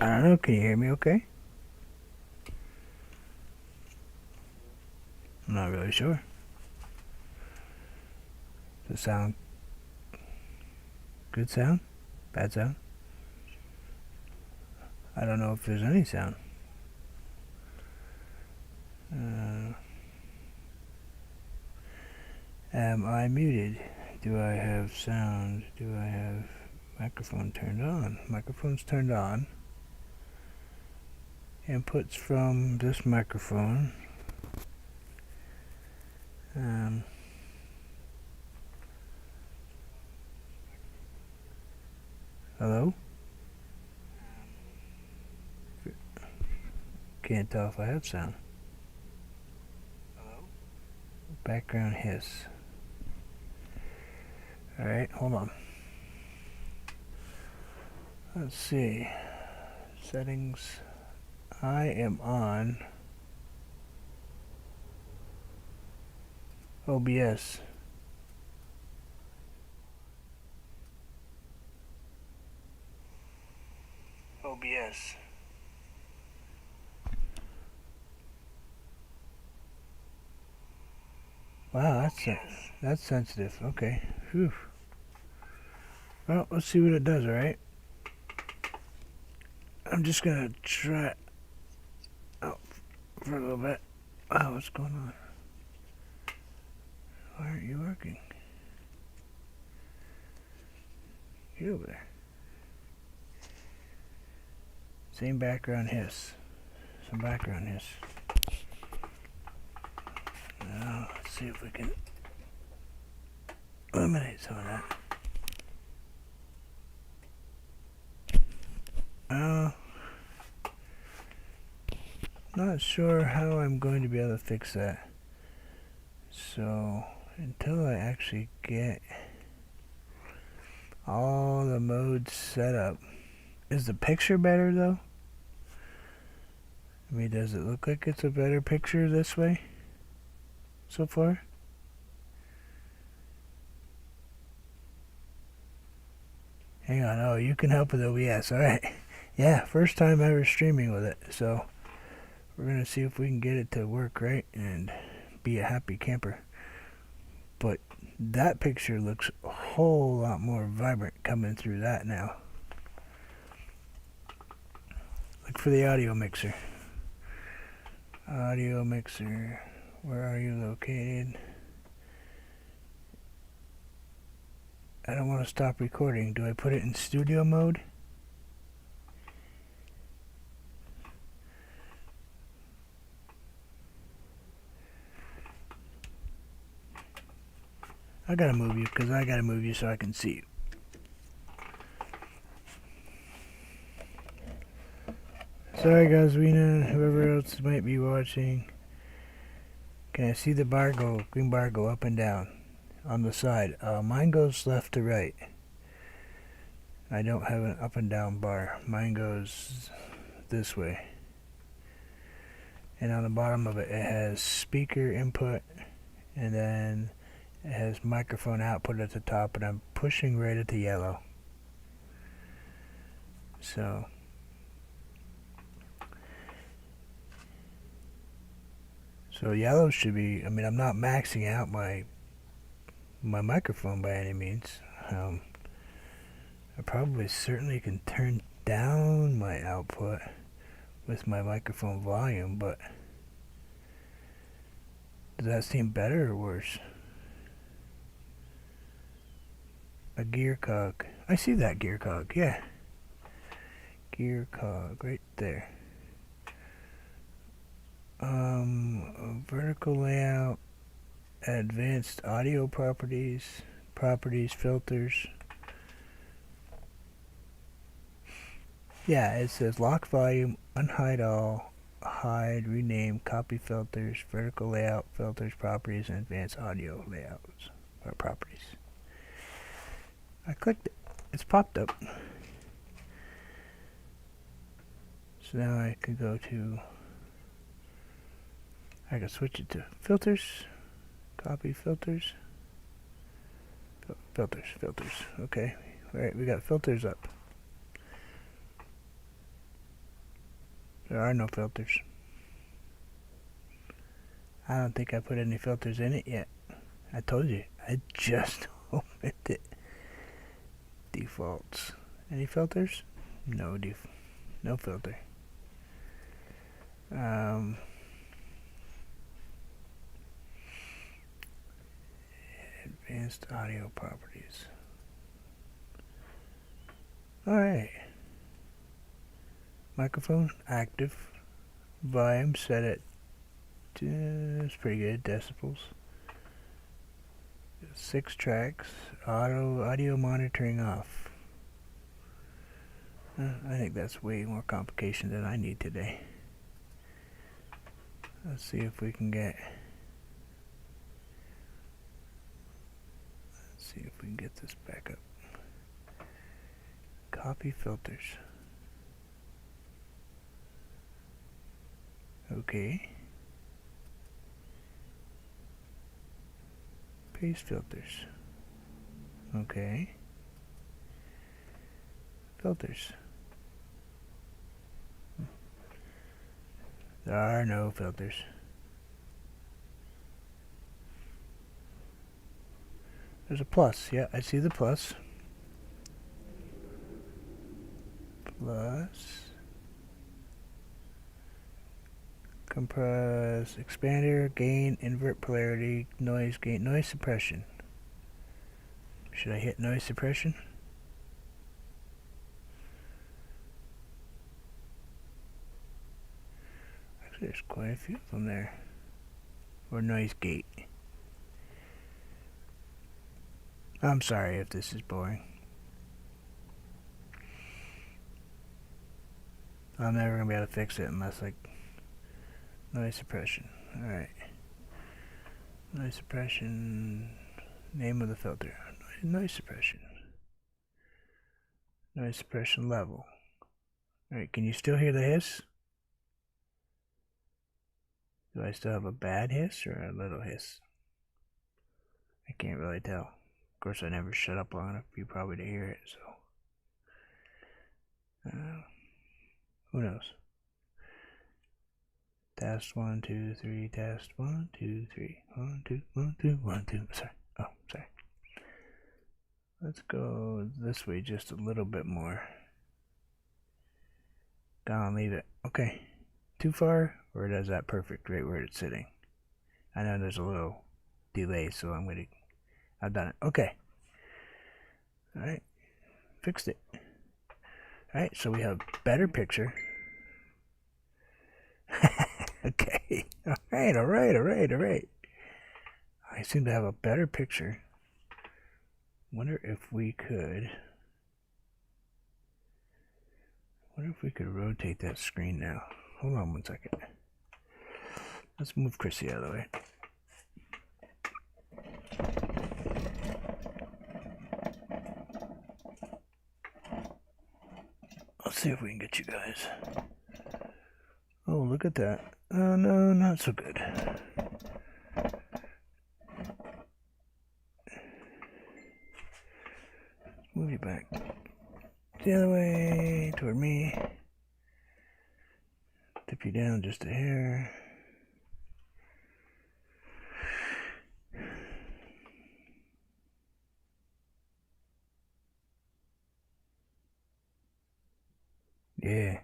I don't know, can you hear me okay? I'm not really sure. Does it sound good sound? Bad sound? I don't know if there's any sound. Am I muted? Do I have sound? Do I have microphone turned on? Microphone's turned on. Inputs from this microphone. Hello? Can't tell if I have sound. Hello? Background hiss. Alright, hold on. Let's see. Settings. I am on OBS. OBS. Wow, that's sensitive. Okay. Whew. Well, let's see what it does, alright? I'm just gonna try it out for a little bit. Wow, what's going on? Why aren't you working? Get over there. Same background hiss. Some background hiss. Now, let's see if we can eliminate some of that. Not sure how I'm going to be able to fix that. So, until I actually get all the modes set up. Is the picture better though? I mean, does it look like it's a better picture this way so far? Hang on, oh, you can help with OBS, alright. Yeah, first time ever streaming with it, so we're gonna see if we can get it to work right and be a happy camper. But that picture looks a whole lot more vibrant coming through that now. Look for the audio mixer. Audio mixer, where are you located? I don't want to stop recording. Do I put it in studio mode? I gotta move you, because I gotta move you so I can see you. Sorry guys, whoever else might be watching. Can I see the bar go, green bar go up and down on the side? Mine goes left to right. I don't have an up and down bar. Mine goes this way. And on the bottom of it, it has speaker input, and then it has microphone output at the top, and I'm pushing right at the yellow. So yellow should be, I mean, I'm not maxing out my microphone by any means. I probably certainly can turn down my output with my microphone volume, but does that seem better or worse? A gear cog. I see that gear cog, yeah. Gear cog, right there. Vertical layout, advanced audio properties, filters. Yeah, it says lock volume, unhide all, hide, rename, copy filters, vertical layout, filters, properties, and advanced audio layouts or properties. I clicked it. It's popped up. So now I can go to, I can switch it to filters, copy filters, filters. Okay, all right, we got filters up. There are no filters. I don't think I put any filters in it yet. I told you, I just opened it. Defaults. Any filters? No no filter. Advanced audio properties. Alright. Microphone active. Volume set at it's pretty good, decibels. 6 tracks. Audio monitoring off. I think that's way more complication than I need today. Let's see if we can get. Let's see if we can get this back up. Copy filters. Okay. Paste filters. Okay. Filters. There are no filters. There's a plus. Yeah, I see the plus. Plus. Compress, expander, gain, invert polarity, noise gain, noise suppression. Should I hit noise suppression? Actually, there's quite a few of them there. Or noise gate. I'm sorry if this is boring. I'm never going to be able to fix it unless like noise suppression. Alright. Noise suppression. Name of the filter. Noise suppression. Noise suppression level. Alright, can you still hear the hiss? Do I still have a bad hiss or a little hiss? I can't really tell. Of course, I never shut up long enough for you probably to hear it, so. Who knows? Test 1, 2, 3, test 1, 2, 3. 1, 2, 1, 2, 1, 2. Sorry. Oh, sorry. Let's go this way just a little bit more. Gonna leave it. Okay. Too far? Or does that perfect right where it's sitting? I know there's a little delay, so I've done it. Okay. Alright. Fixed it. Alright, so we have better picture. Okay. Alright. I seem to have a better picture. Wonder if we could rotate that screen now. Hold on 1 second. Let's move Chrissy out of the way. Let's see if we can get you guys. Oh, look at that. Oh, no, not so good. Move you back the other way toward me. Tip you down just a hair. Yeah,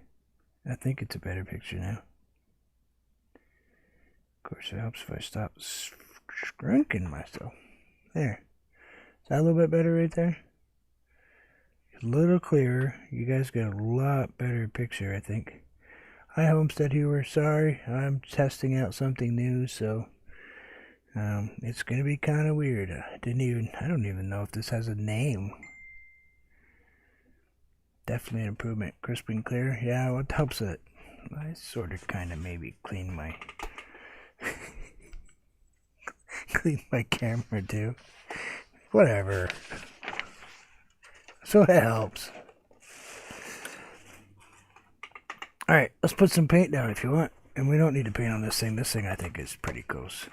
I think it's a better picture now. Of course, it helps if I stop scrunking myself. There. Is that a little bit better right there? A little clearer. You guys get a lot better picture, I think. Hi, Homestead Viewer. Sorry, I'm testing out something new, so it's gonna be kind of weird. I don't even know if this has a name. Definitely an improvement. Crisp and clear. Yeah, what helps it? I sort of kind of maybe clean my camera too. Whatever. So it helps. Alright, let's put some paint down if you want. And we don't need to paint on this thing. This thing I think is pretty close.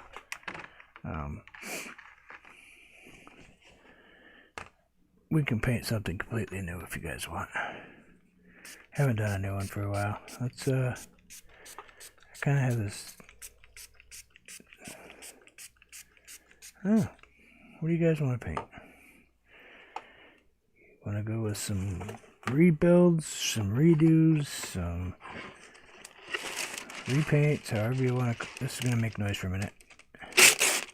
We can paint something completely new if you guys want. Haven't done a new one for a while. Let's kind of have this. Oh, what do you guys want to paint? Want to go with some rebuilds, some redos, some repaints, however you want to. This is going to make noise for a minute. It's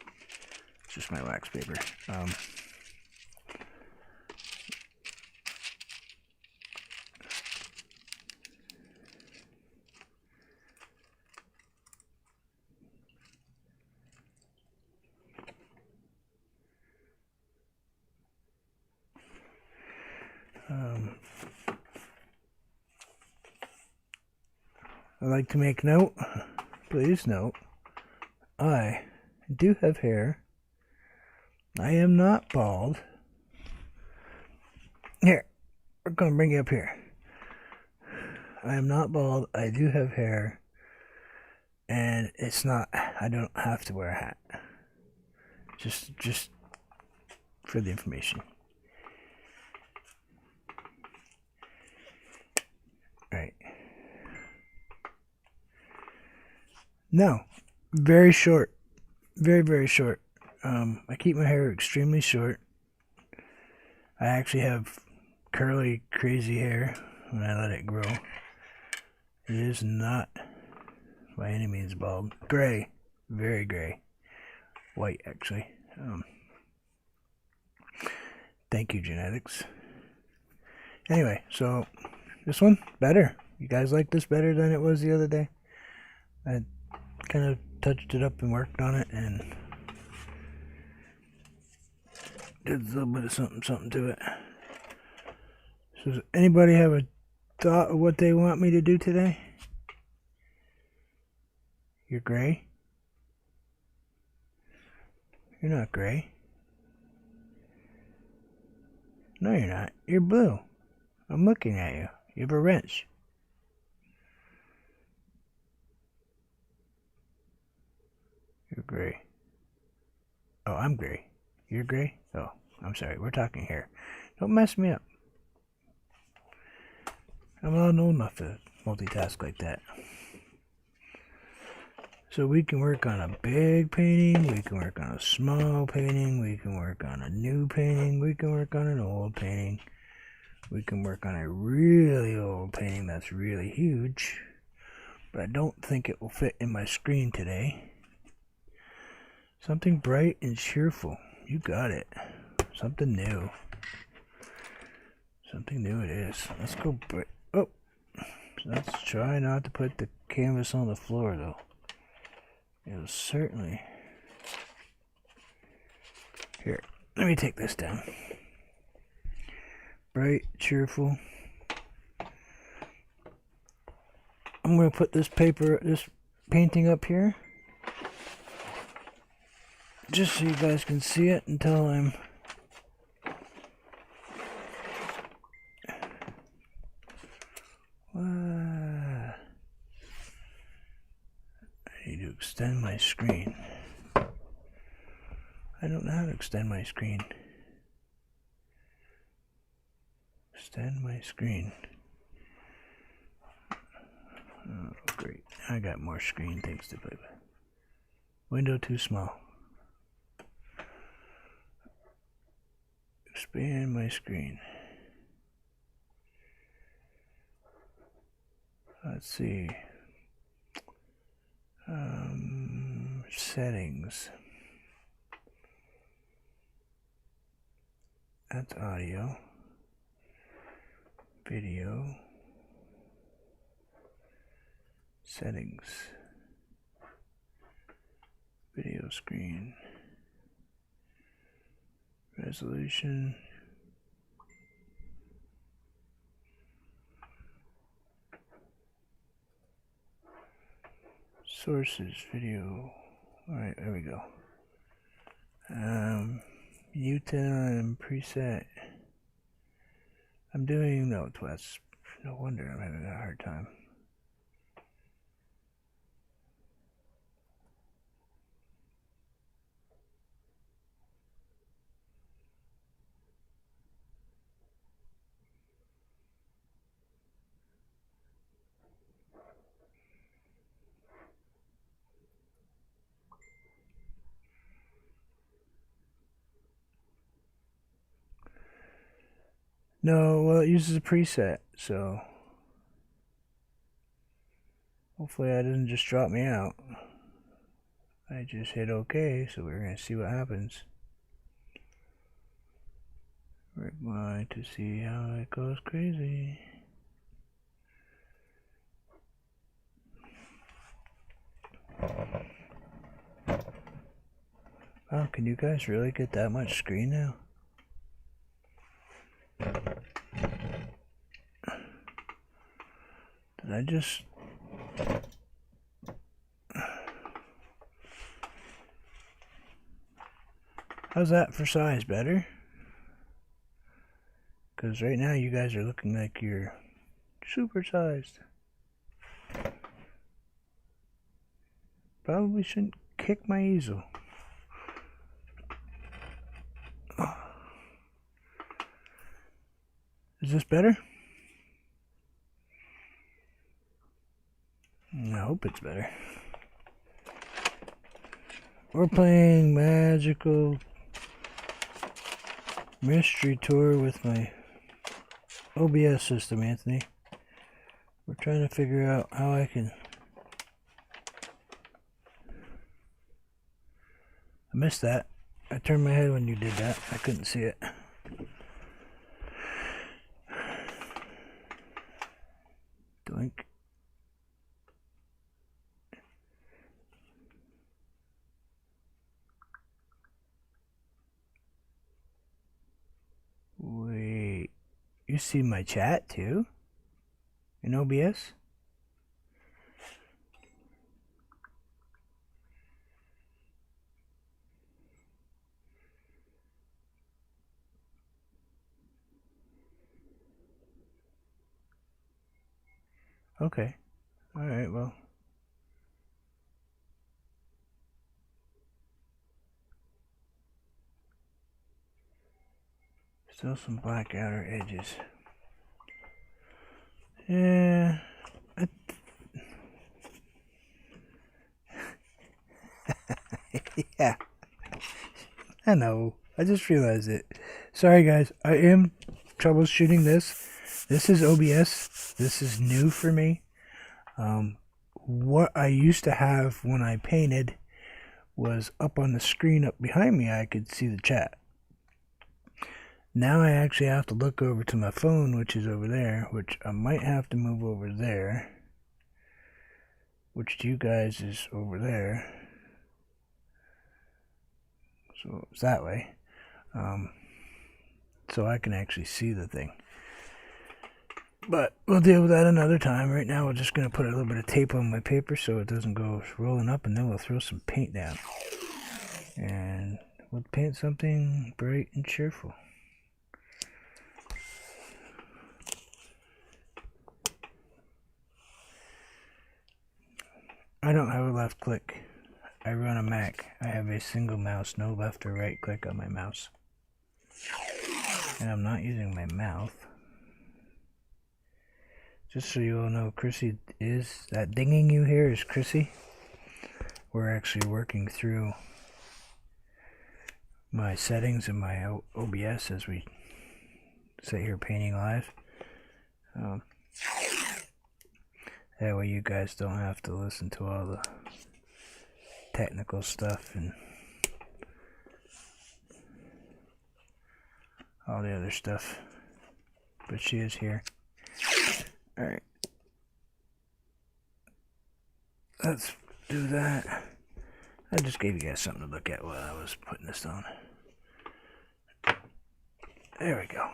just my wax paper. I'd like to make note, please note, I do have hair. I am not bald. Here, we're going to bring you up here. I am not bald. I do have hair. And it's not, I don't have to wear a hat. Just for the information. Right. No, very short. Very, very short. I keep my hair extremely short. I actually have curly, crazy hair when I let it grow. It is not by any means bald. Gray. Very gray. White, actually. Thank you, genetics. Anyway, so this one, better. You guys like this better than it was the other day? I kind of touched it up and worked on it and did a little bit of something to it. So does anybody have a thought of what they want me to do today? You're gray? You're not gray. No, you're not. You're blue. I'm looking at you. You have a wrench. You're gray. Oh, I'm gray. You're gray? Oh, I'm sorry. We're talking hair. Don't mess me up. I'm not old enough to multitask like that. So we can work on a big painting, we can work on a small painting, we can work on a new painting, we can work on an old painting, we can work on a really old painting that's really huge, but I don't think it will fit in my screen today. Something bright and cheerful. You got it. Something new. Something new it is. Let's go. Oh, let's try not to put the canvas on the floor though. It'll certainly. Here, let me take this down. Bright, cheerful. I'm going to put this painting up here. Just so you guys can see it until I'm. I need to extend my screen. I don't know how to extend my screen. Extend my screen. Oh, great. I got more screen things to play with. Window too small. Expand my screen. Let's see. Settings. That's audio. Video. Settings. Video screen. Resolution. Sources, video. Alright, there we go. Mute and preset. I'm doing no twists. No wonder I'm having a hard time. No, well, it uses a preset, so hopefully that doesn't just drop me out. I just hit OK, so we're going to see what happens. We're going to see how it goes crazy. Wow, can you guys really get that much screen now? Did I just... How's that for size? Better? Because right now you guys are looking like you're super sized. Probably shouldn't kick my easel. Is this better? I hope it's better. We're playing Magical Mystery Tour with my OBS system, Anthony. We're trying to figure out how I can... I missed that. I turned my head when you did that. I couldn't see it. Doink. Wait. You see my chat too? In OBS? Okay. Alright, well. Still some black outer edges. Yeah. Yeah. I know. I just realized it. Sorry guys. I am troubleshooting this. This is OBS. This is new for me. What I used to have when I painted was up on the screen up behind me. I could see the chat. Now I actually have to look over to my phone, which is over there, which I might have to move over there, which to you guys is over there. So it's that way. So I can actually see the thing. But we'll deal with that another time. Right now we're just going to put a little bit of tape on my paper so it doesn't go rolling up, and then we'll throw some paint down. And we'll paint something bright and cheerful. I don't have a left click. I run a Mac. I have a single mouse, no left or right click on my mouse. And I'm not using my mouth. Just so you all know, Chrissy is, that dinging you hear is Chrissy. We're actually working through my settings in my OBS as we sit here painting live. That way you guys don't have to listen to all the technical stuff and all the other stuff. But she is here. Alright. Let's do that. I just gave you guys something to look at while I was putting this on. There we go.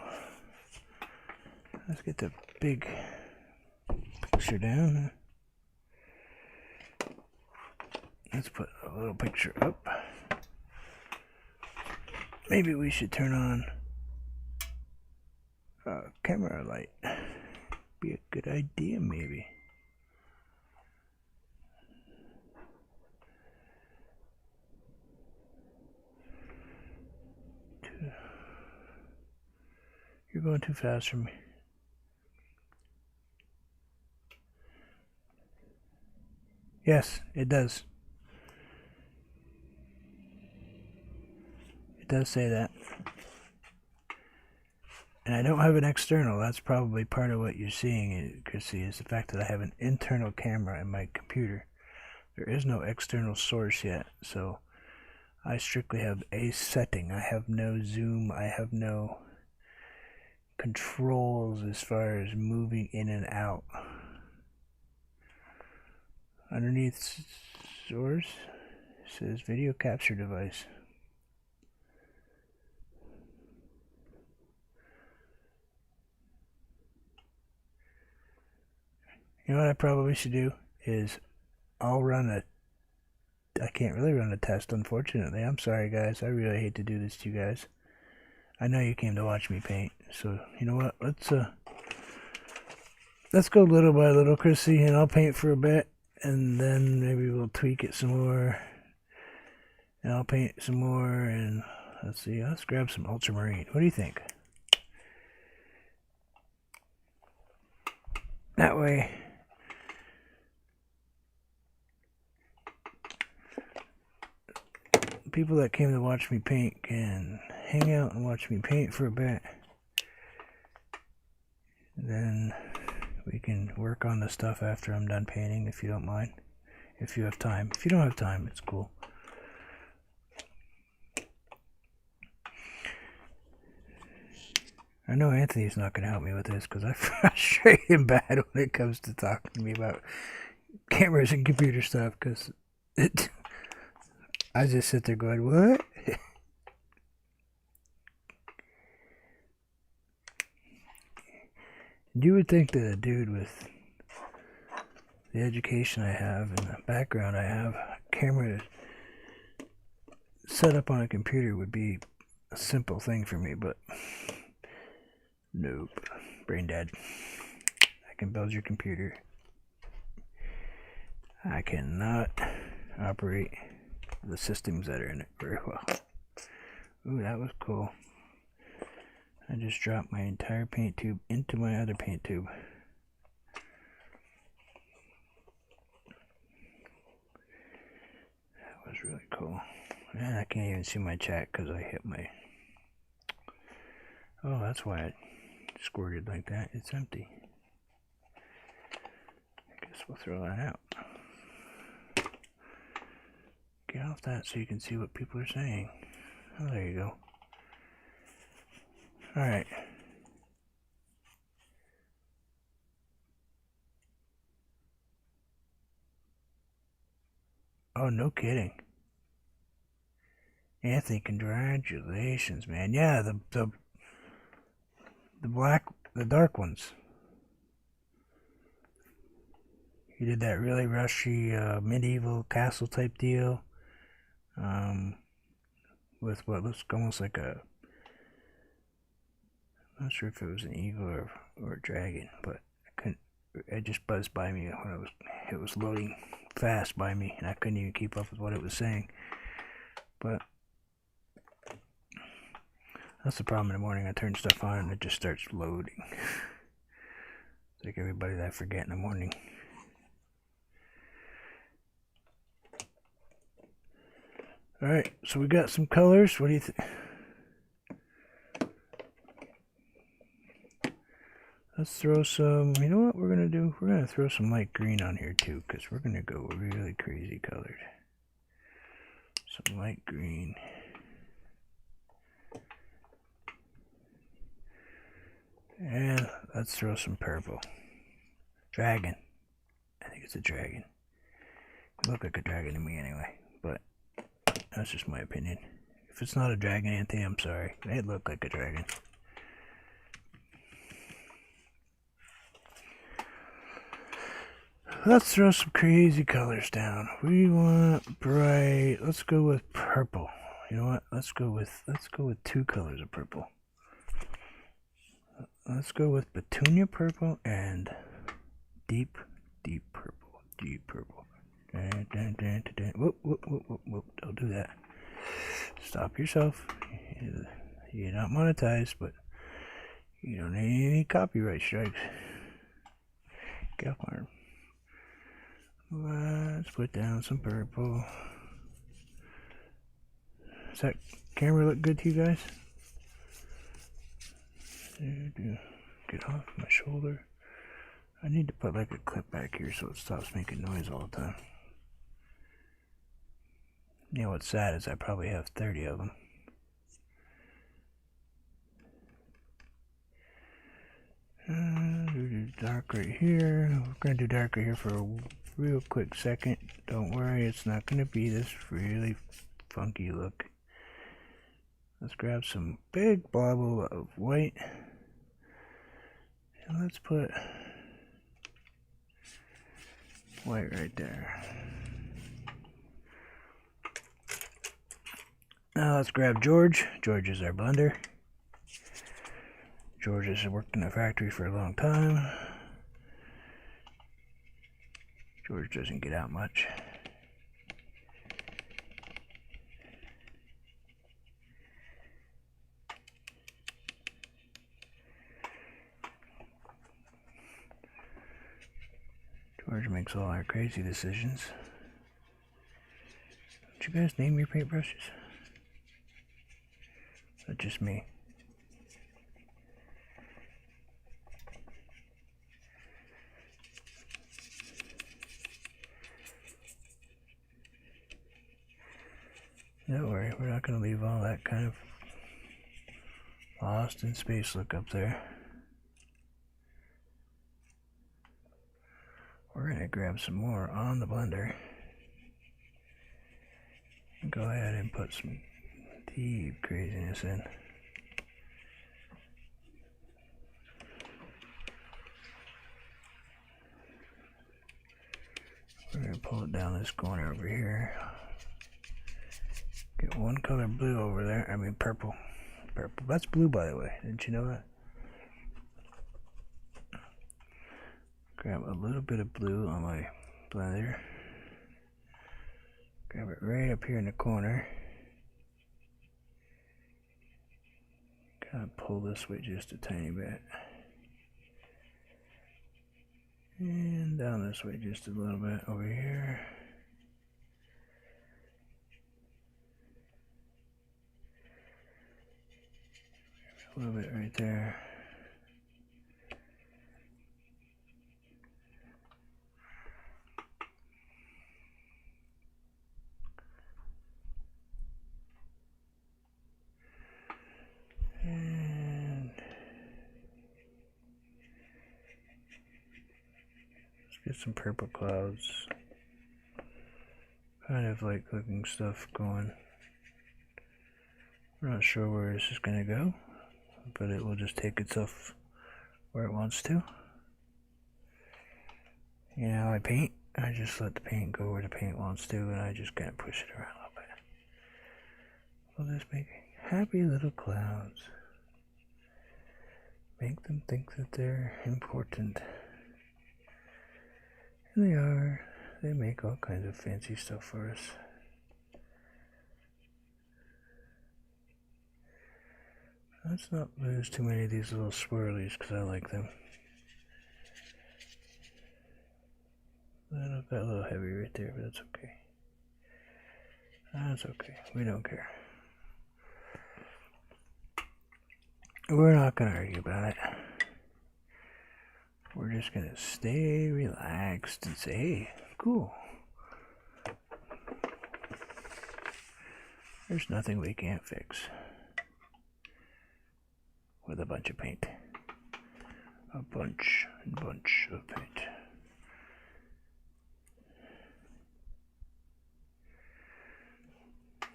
Let's get the big picture down. Let's put a little picture up. Maybe we should turn on a camera light. Be a good idea, maybe. You're going too fast for me. Yes, it does. It does say that. And I don't have an external. That's probably part of what you're seeing, Chrissy, is the fact that I have an internal camera in my computer. There is no external source yet, so I strictly have a setting. I have no zoom. I have no controls as far as moving in and out. Underneath source says video capture device. You know what I probably should do is I'll run a... I can't really run a test, unfortunately. I'm sorry, guys. I really hate to do this to you guys. I know you came to watch me paint, so you know what? Let's go little by little, Chrissy, and I'll paint for a bit, and then maybe we'll tweak it some more, and I'll paint some more, and let's see. Let's grab some ultramarine. What do you think? That way, people that came to watch me paint can hang out and watch me paint for a bit. Then we can work on the stuff after I'm done painting, if you don't mind. If you have time. If you don't have time, it's cool. I know Anthony's not going to help me with this because I frustrate him bad when it comes to talking to me about cameras and computer stuff, because I just sit there going, what? You would think that a dude with the education I have and the background I have, a camera set up on a computer would be a simple thing for me, but nope. Brain dead. I can build your computer. I cannot operate the systems that are in it very well. Ooh, that was cool. I just dropped my entire paint tube into my other paint tube. That was really cool. And I can't even see my chat because I hit my... Oh, that's why it squirted like that. It's empty. I guess we'll throw that out. Get off that so you can see what people are saying. Oh, there you go. Alright. Oh, no kidding. Anthony, congratulations, man. Yeah, the dark ones. You did that really rushy medieval castle type deal. With what looks almost like a... I'm not sure if it was an eagle or a dragon, but I couldn't... It just buzzed by me when it was loading fast by me, and I couldn't even keep up with what it was saying. But that's the problem in the morning. I turn stuff on and it just starts loading. It's like everybody that I forget in the morning. Alright, so we got some colors. What do you think? Let's throw some... You know what we're going to do? We're going to throw some light green on here too, because we're going to go really crazy colored. Some light green. And let's throw some purple. Dragon. I think it's a dragon. It looked like a dragon to me anyway, but that's just my opinion. If it's not a dragon, Anthony, I'm sorry. It looked like a dragon. Let's throw some crazy colors down. We want bright. Let's go with purple. You know what? Let's go with 2 colors of purple. Let's go with petunia purple and deep purple. Deep purple. Whoop, whoop, whoop, whoop, whoop. Don't do that. Stop yourself. You're not monetized, but you don't need any copyright strikes. Get off arm. Let's put down some purple. Does that camera look good to you guys? Get off my shoulder. I need to put like a clip back here so it stops making noise all the time. You know what's sad is I probably have 30 of them. Dark right here. We're going to do dark right here for a real quick second. Don't worry, it's not going to be this really funky look. Let's grab some big blob of white. And let's put white right there. Now let's grab George. George is our blender. George has worked in the factory for a long time. George doesn't get out much. George makes all our crazy decisions. Don't you guys name your paintbrushes? Not just me. Don't worry, we're not going to leave all that kind of lost in space look up there. We're going to grab some more on the blender and go ahead and put some deep craziness in. We're going to pull it down this corner over here. Get one color blue over there. I mean purple. Purple. That's blue, by the way. Didn't you know that? Grab a little bit of blue on my blender. Grab it right up here in the corner. Kind of pull this way just a tiny bit. And down this way just a little bit over here. A little bit right there. And let's get some purple clouds. Kind of like looking stuff going. We're not sure where this is going to go, but it will just take itself where it wants to. You know how I paint? I just let the paint go where the paint wants to, and I just kind of push it around a little bit. We'll just make happy little clouds. Make them think that they're important. And they are. They make all kinds of fancy stuff for us. Let's not lose too many of these little swirlies because I like them. That got a little heavy right there, but that's okay. That's okay. We don't care. We're not going to argue about it. We're just going to stay relaxed and say, hey, cool. There's nothing we can't fix with a bunch of paint. A bunch of paint.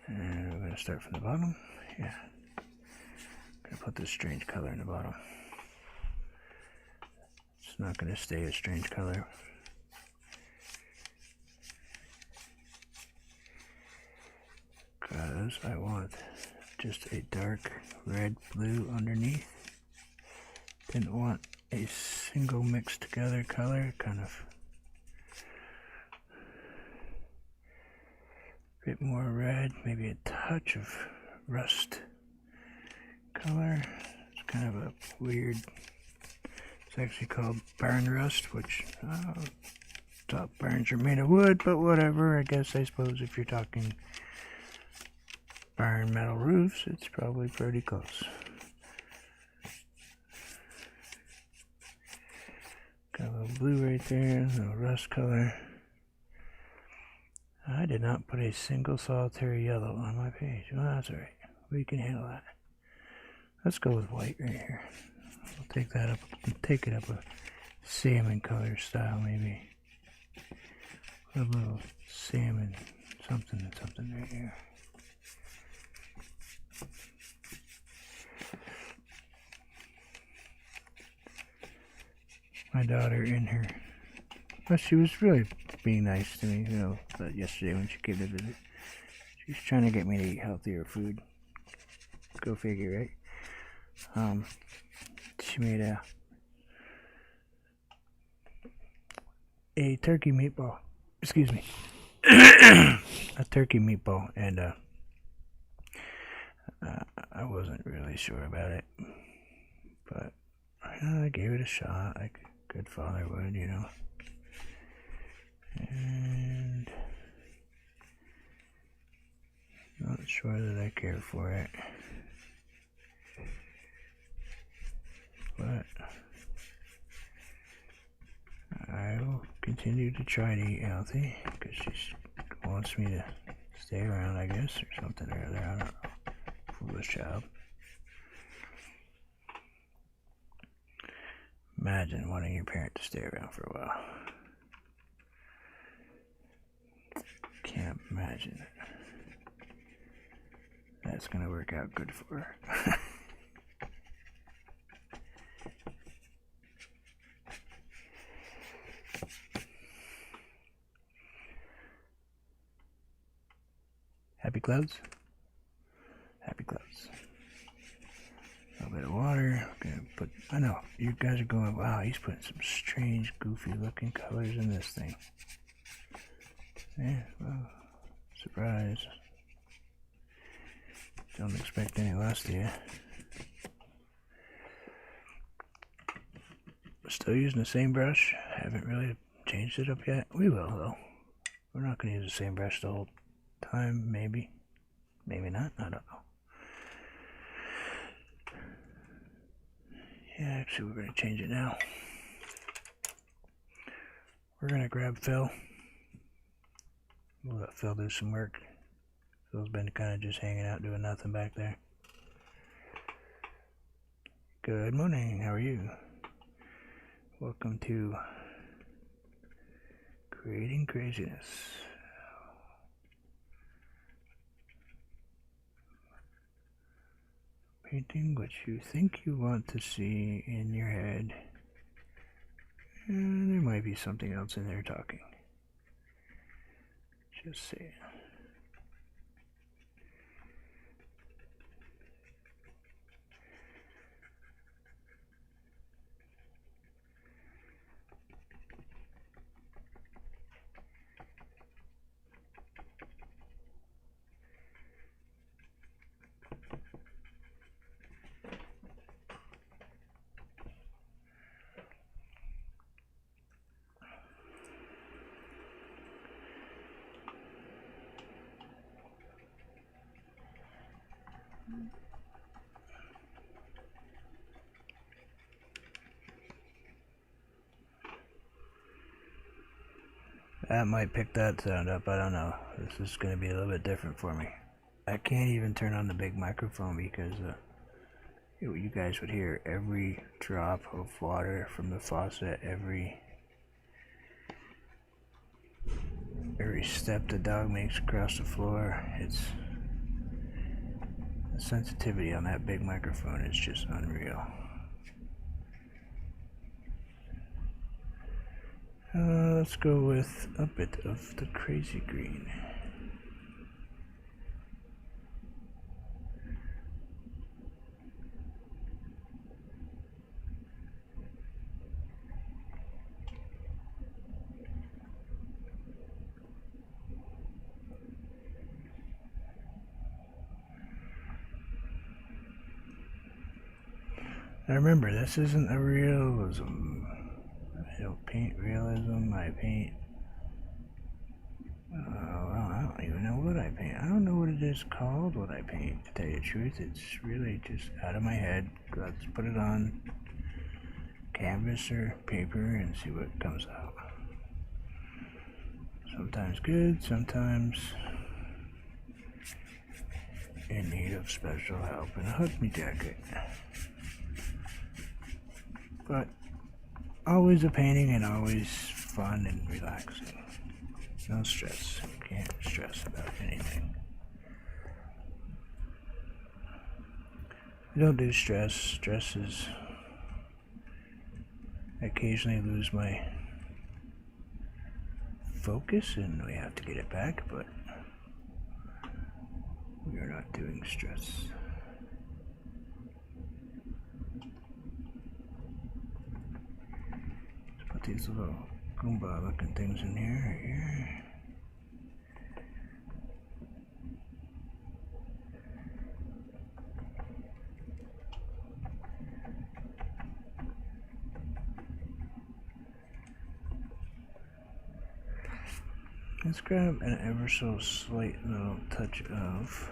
And we're going to start from the bottom. Yeah. Going to put this strange color in the bottom. It's not going to stay a strange color. Because I want just a dark red blue underneath. Didn't want a single mixed together color, kind of a bit more red, maybe a touch of rust color. It's kind of a weird, it's actually called barn rust, which top barns are made of wood, but whatever. I suppose if you're talking barn metal roofs, it's probably pretty close. blue right there, a little rust color. I did not put a single solitary yellow on my page. Well, that's alright. We can handle that. Let's go with white right here. We'll take that up, take it up a salmon color style maybe. A little salmon something and something right here. My daughter in her, well, she was really being nice to me, you know, yesterday when she came to visit. She's trying to get me to eat healthier food. Go figure, right? She made a turkey meatball. Excuse me. A turkey meatball, and I wasn't really sure about it, but I gave it a shot like a good father would, you know. And not sure that I care for it, but I will continue to try to eat healthy because she wants me to stay around, I guess, or something or other. I don't know. Foolish child. Imagine wanting your parent to stay around for a while. Can't imagine that's gonna work out good for her. Happy clouds? Happy clouds. A little bit of water. Gonna put, I know, you guys are going, wow, he's putting some strange, goofy looking colors in this thing. Yeah, well, surprise. Don't expect any less, do you? Still using the same brush. Haven't really changed it up yet. We will, though. We're not going to use the same brush the whole time, maybe. Maybe not. I don't know. Yeah, actually, we're going to change it now. We're going to grab Phil. We'll let Phil do some work. Phil's been kind of just hanging out doing nothing back there. Good morning. How are you? Welcome to Creating Craziness. Painting what you think you want to see in your head. And there might be something else in there talking. Just saying. That might pick that sound up, I don't know. This is going to be a little bit different for me. I can't even turn on the big microphone because you guys would hear every drop of water from the faucet, every step the dog makes across the floor. It's the sensitivity on that big microphone is just unreal. Let's go with a bit of the crazy green. Now remember, this isn't a realism. I don't paint realism, I paint... well, I don't even know what I paint. I don't know what it is called, what I paint, to tell you the truth. It's really just out of my head. Let's put it on canvas or paper and see what comes out. Sometimes good, sometimes in need of special help and a hug me jacket. But always a painting and always fun and relaxing. No stress. Can't stress about anything. I don't do stress. Stress is... I occasionally lose my focus and we have to get it back, but we are not doing stress. Let's put these little Goomba looking things in here. Let's grab an ever so slight little touch of,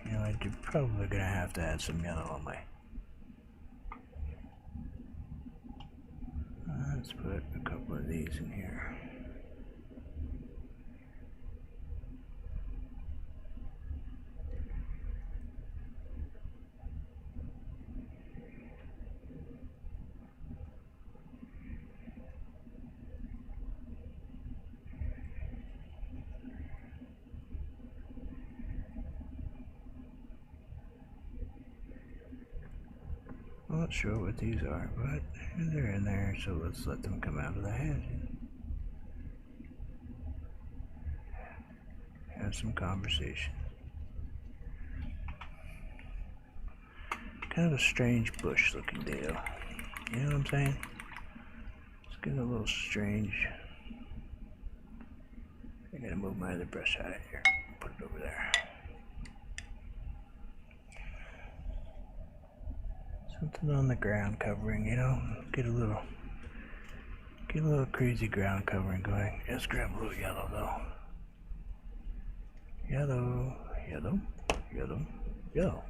I'm probably gonna have to add some yellow on my. Let's put a couple of these in here. I'm not sure what these are, but they're in there, so let's let them come out of the head. Have some conversation. Kind of a strange bush looking deal. You know what I'm saying? It's getting a little strange. I gotta move my other brush out of here. Put it over there. Something on the ground covering, get a little crazy ground covering going. Let's grab a little yellow though. Yellow.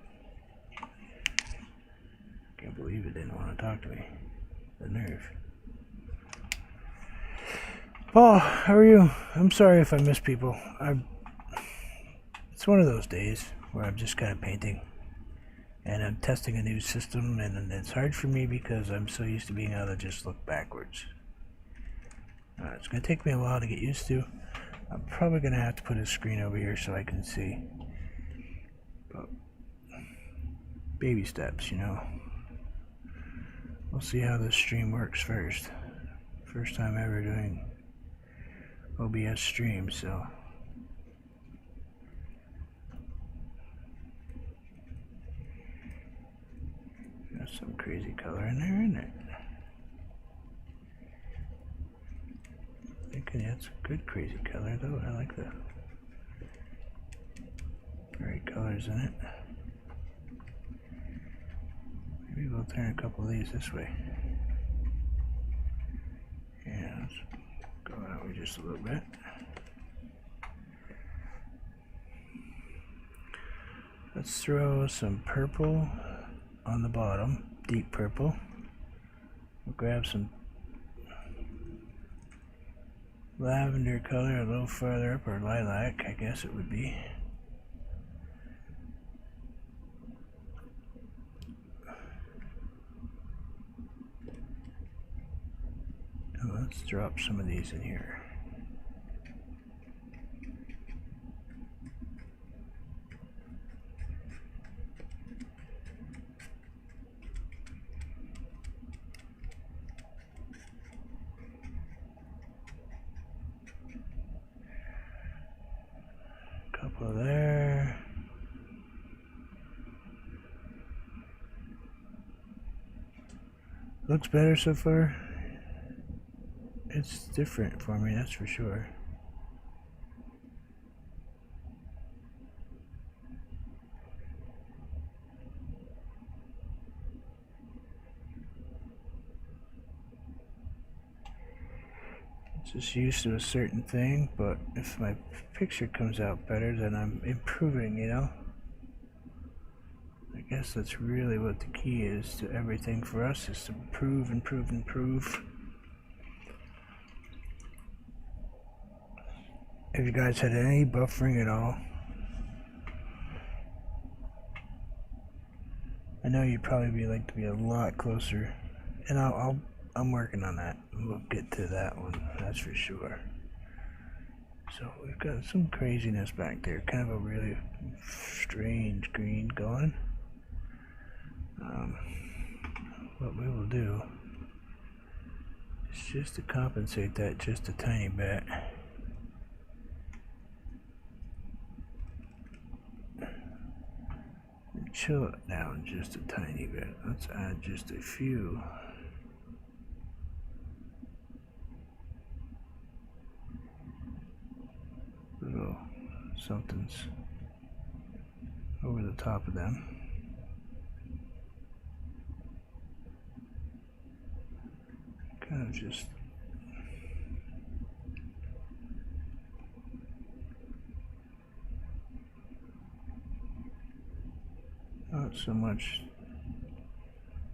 Can't believe it didn't want to talk to me. The nerve. Paul, how are you? I'm sorry if I miss people. It's one of those days where I'm just kind of painting. And I'm testing a new system, and it's hard for me because I'm so used to being able to just look backwards. It's going to take me a while to get used to. I'm probably going to have to put a screen over here so I can see. But baby steps, We'll see how this stream works first. First time ever doing OBS stream, so... some crazy color in there, isn't it? Thinking that's a good crazy color though. I like the bright colors in it. Maybe we'll turn a couple of these this way. Yeah, let's go out with just a little bit. Let's throw some purple on the bottom, deep purple. We'll grab some lavender color a little farther up, or lilac, I guess it would be. And let's drop some of these in here. There. Looks better so far. It's different for me, that's for sure. Just used to a certain thing, but if my picture comes out better, then I'm improving, I guess that's really what the key is to everything for us, is to improve, improve, improve. Have you guys had any buffering at all? I know you'd probably like to be a lot closer, and I'm working on that. We'll get to that one, that's for sure. So we've got some craziness back there, kind of a really strange green going. What we will do is just to compensate that just a tiny bit. Chill it down just a tiny bit. Let's add just a few. Little somethings over the top of them. Kind of just not so much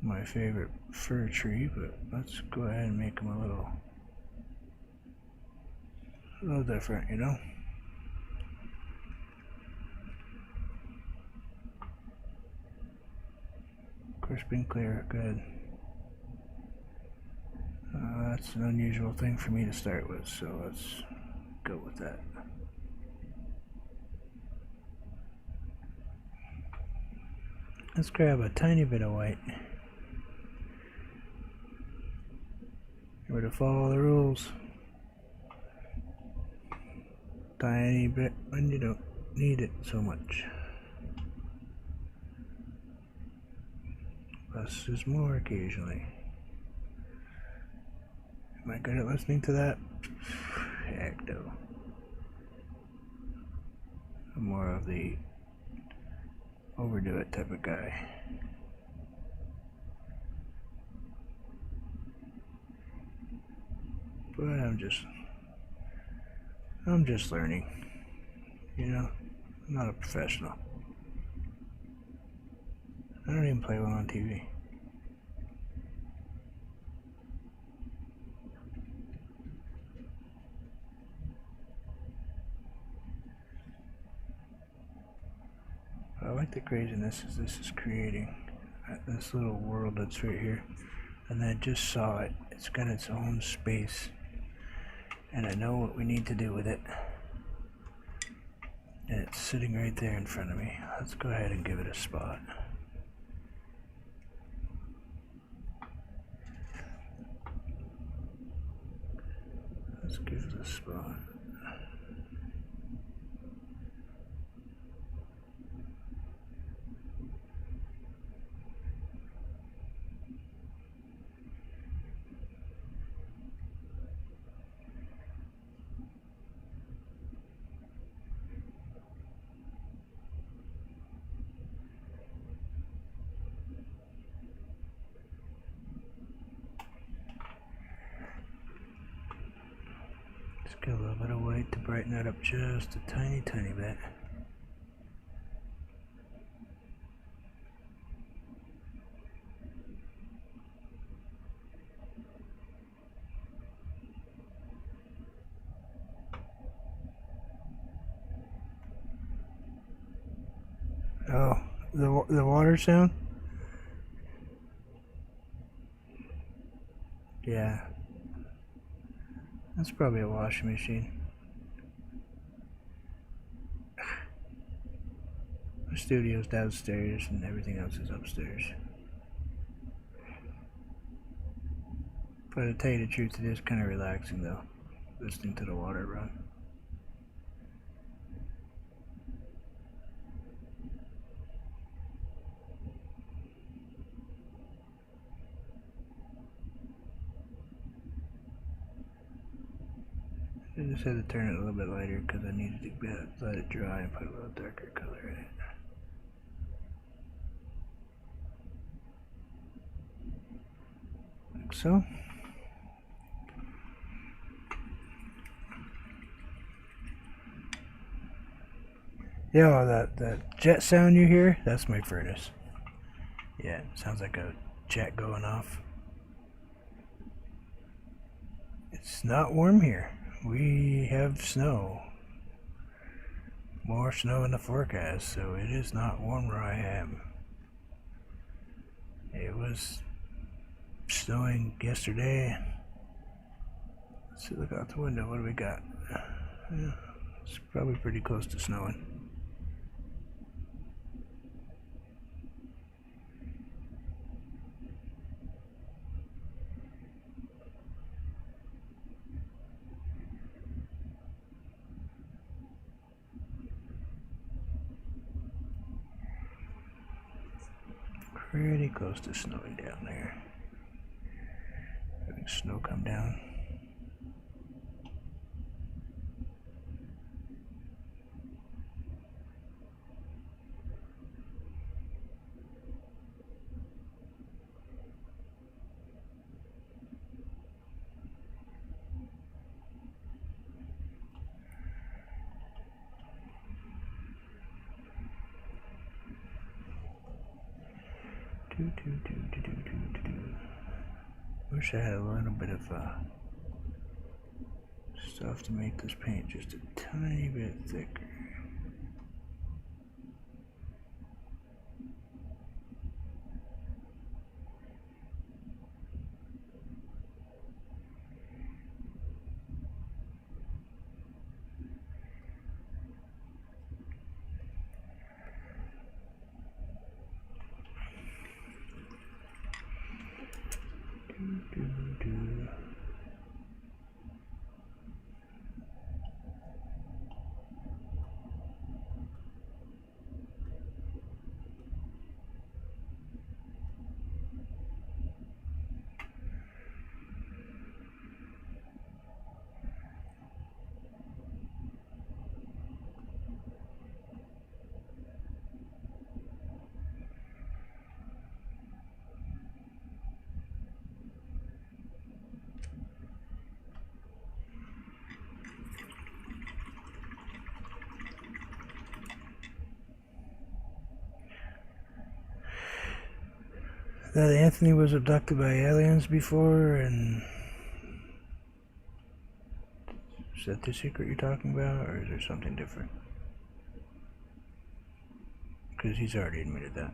my favorite fir tree, but let's go ahead and make them a little different, you know. Crisp and clear, good. That's an unusual thing for me to start with, so let's go with that. Let's grab a tiny bit of white. Remember to follow the rules. Tiny bit when you don't need it so much. Less is more occasionally. Am I good at listening to that? Heck no. I'm more of the overdo it type of guy. But I'm just learning. You know, I'm not a professional. I don't even play well on TV. I like the craziness this is creating. This little world that's right here. And I just saw it. It's got its own space. And I know what we need to do with it. And it's sitting right there in front of me. Let's go ahead and give it a spot. Let's give it a spot. Just get a little bit of white to brighten that up just a tiny bit. Oh, the water sound? Yeah. That's probably a washing machine. The studio's downstairs and everything else is upstairs. But to tell you the truth, it is kind of relaxing though, listening to the water run. I just had to turn it a little bit lighter because I needed to let it dry and put a little darker color in it. Like so. Yeah, that jet sound you hear, that's my furnace. Yeah, sounds like a jet going off. It's not warm here. We have snow. More snow in the forecast, so it is not warm where I am. It was snowing yesterday. Let's see, look out the window. What do we got? Yeah, it's probably pretty close to snowing. Pretty close to snowing down there. Having snow come down. Wish I had a little bit of stuff to make this paint just a tiny bit thicker. That Anthony was abducted by aliens before, and is that the secret you're talking about, or is there something different? Because he's already admitted that.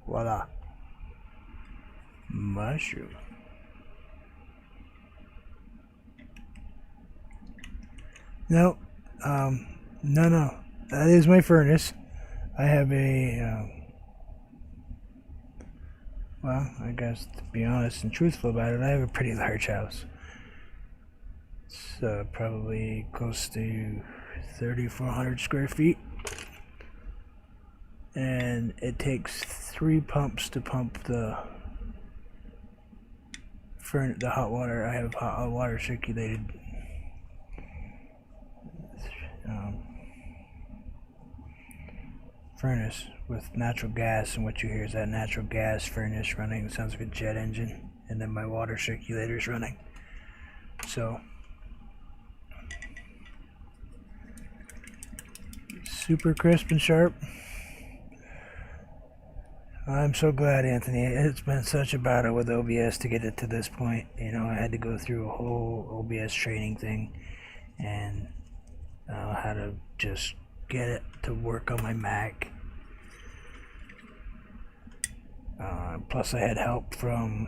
Voila. Mushroom. No, no. That is my furnace. I have a, well, I guess to be honest and truthful about it, I have a pretty large house. It's probably close to 3,400 square feet. And it takes 3 pumps to pump the hot water. I have hot water circulated furnace with natural gas, and what you hear is that natural gas furnace running. It sounds like a jet engine, and then my water circulator is running. So super crisp and sharp. I'm so glad, Anthony. It's been such a battle with OBS to get it to this point. You know, I had to go through a whole OBS training thing, and how to just get it to work on my Mac. Plus, I had help from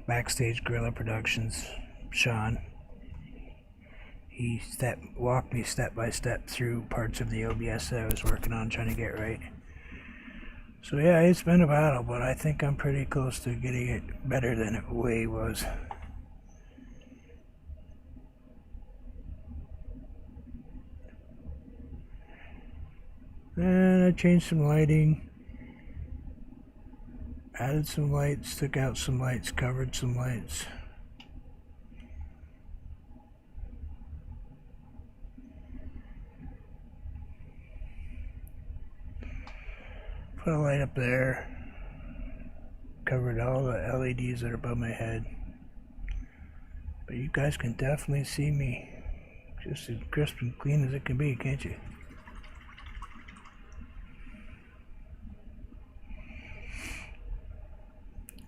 Backstage Gorilla Productions, Sean. He walked me step by step through parts of the OBS that I was working on, trying to get right. So yeah, it's been a battle, but I think I'm pretty close to getting it better than it way was. And I changed some lighting. Added some lights, took out some lights, covered some lights. Put a light up there. Covered all the LEDs that are above my head. But you guys can definitely see me just as crisp and clean as it can be, can't you?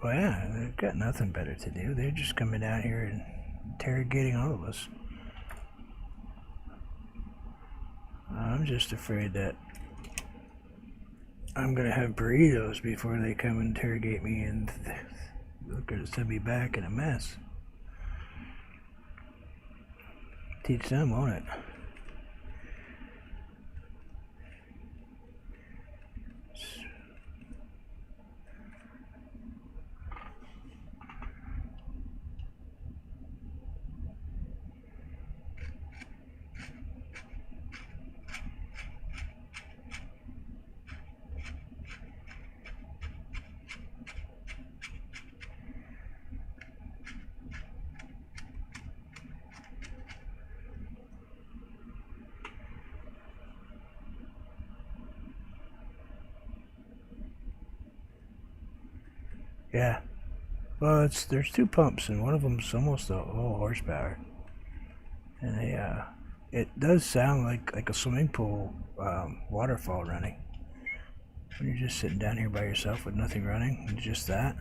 Well, yeah, they've got nothing better to do. They're just coming down here and interrogating all of us. I'm just afraid that I'm gonna have burritos before they come and interrogate me, and they're gonna send me back in a mess. Teach them, won't it? Yeah. Well, there's two pumps, and one of them's almost a whole horsepower, and it does sound like a swimming pool waterfall running. When you're just sitting down here by yourself with nothing running, and just that.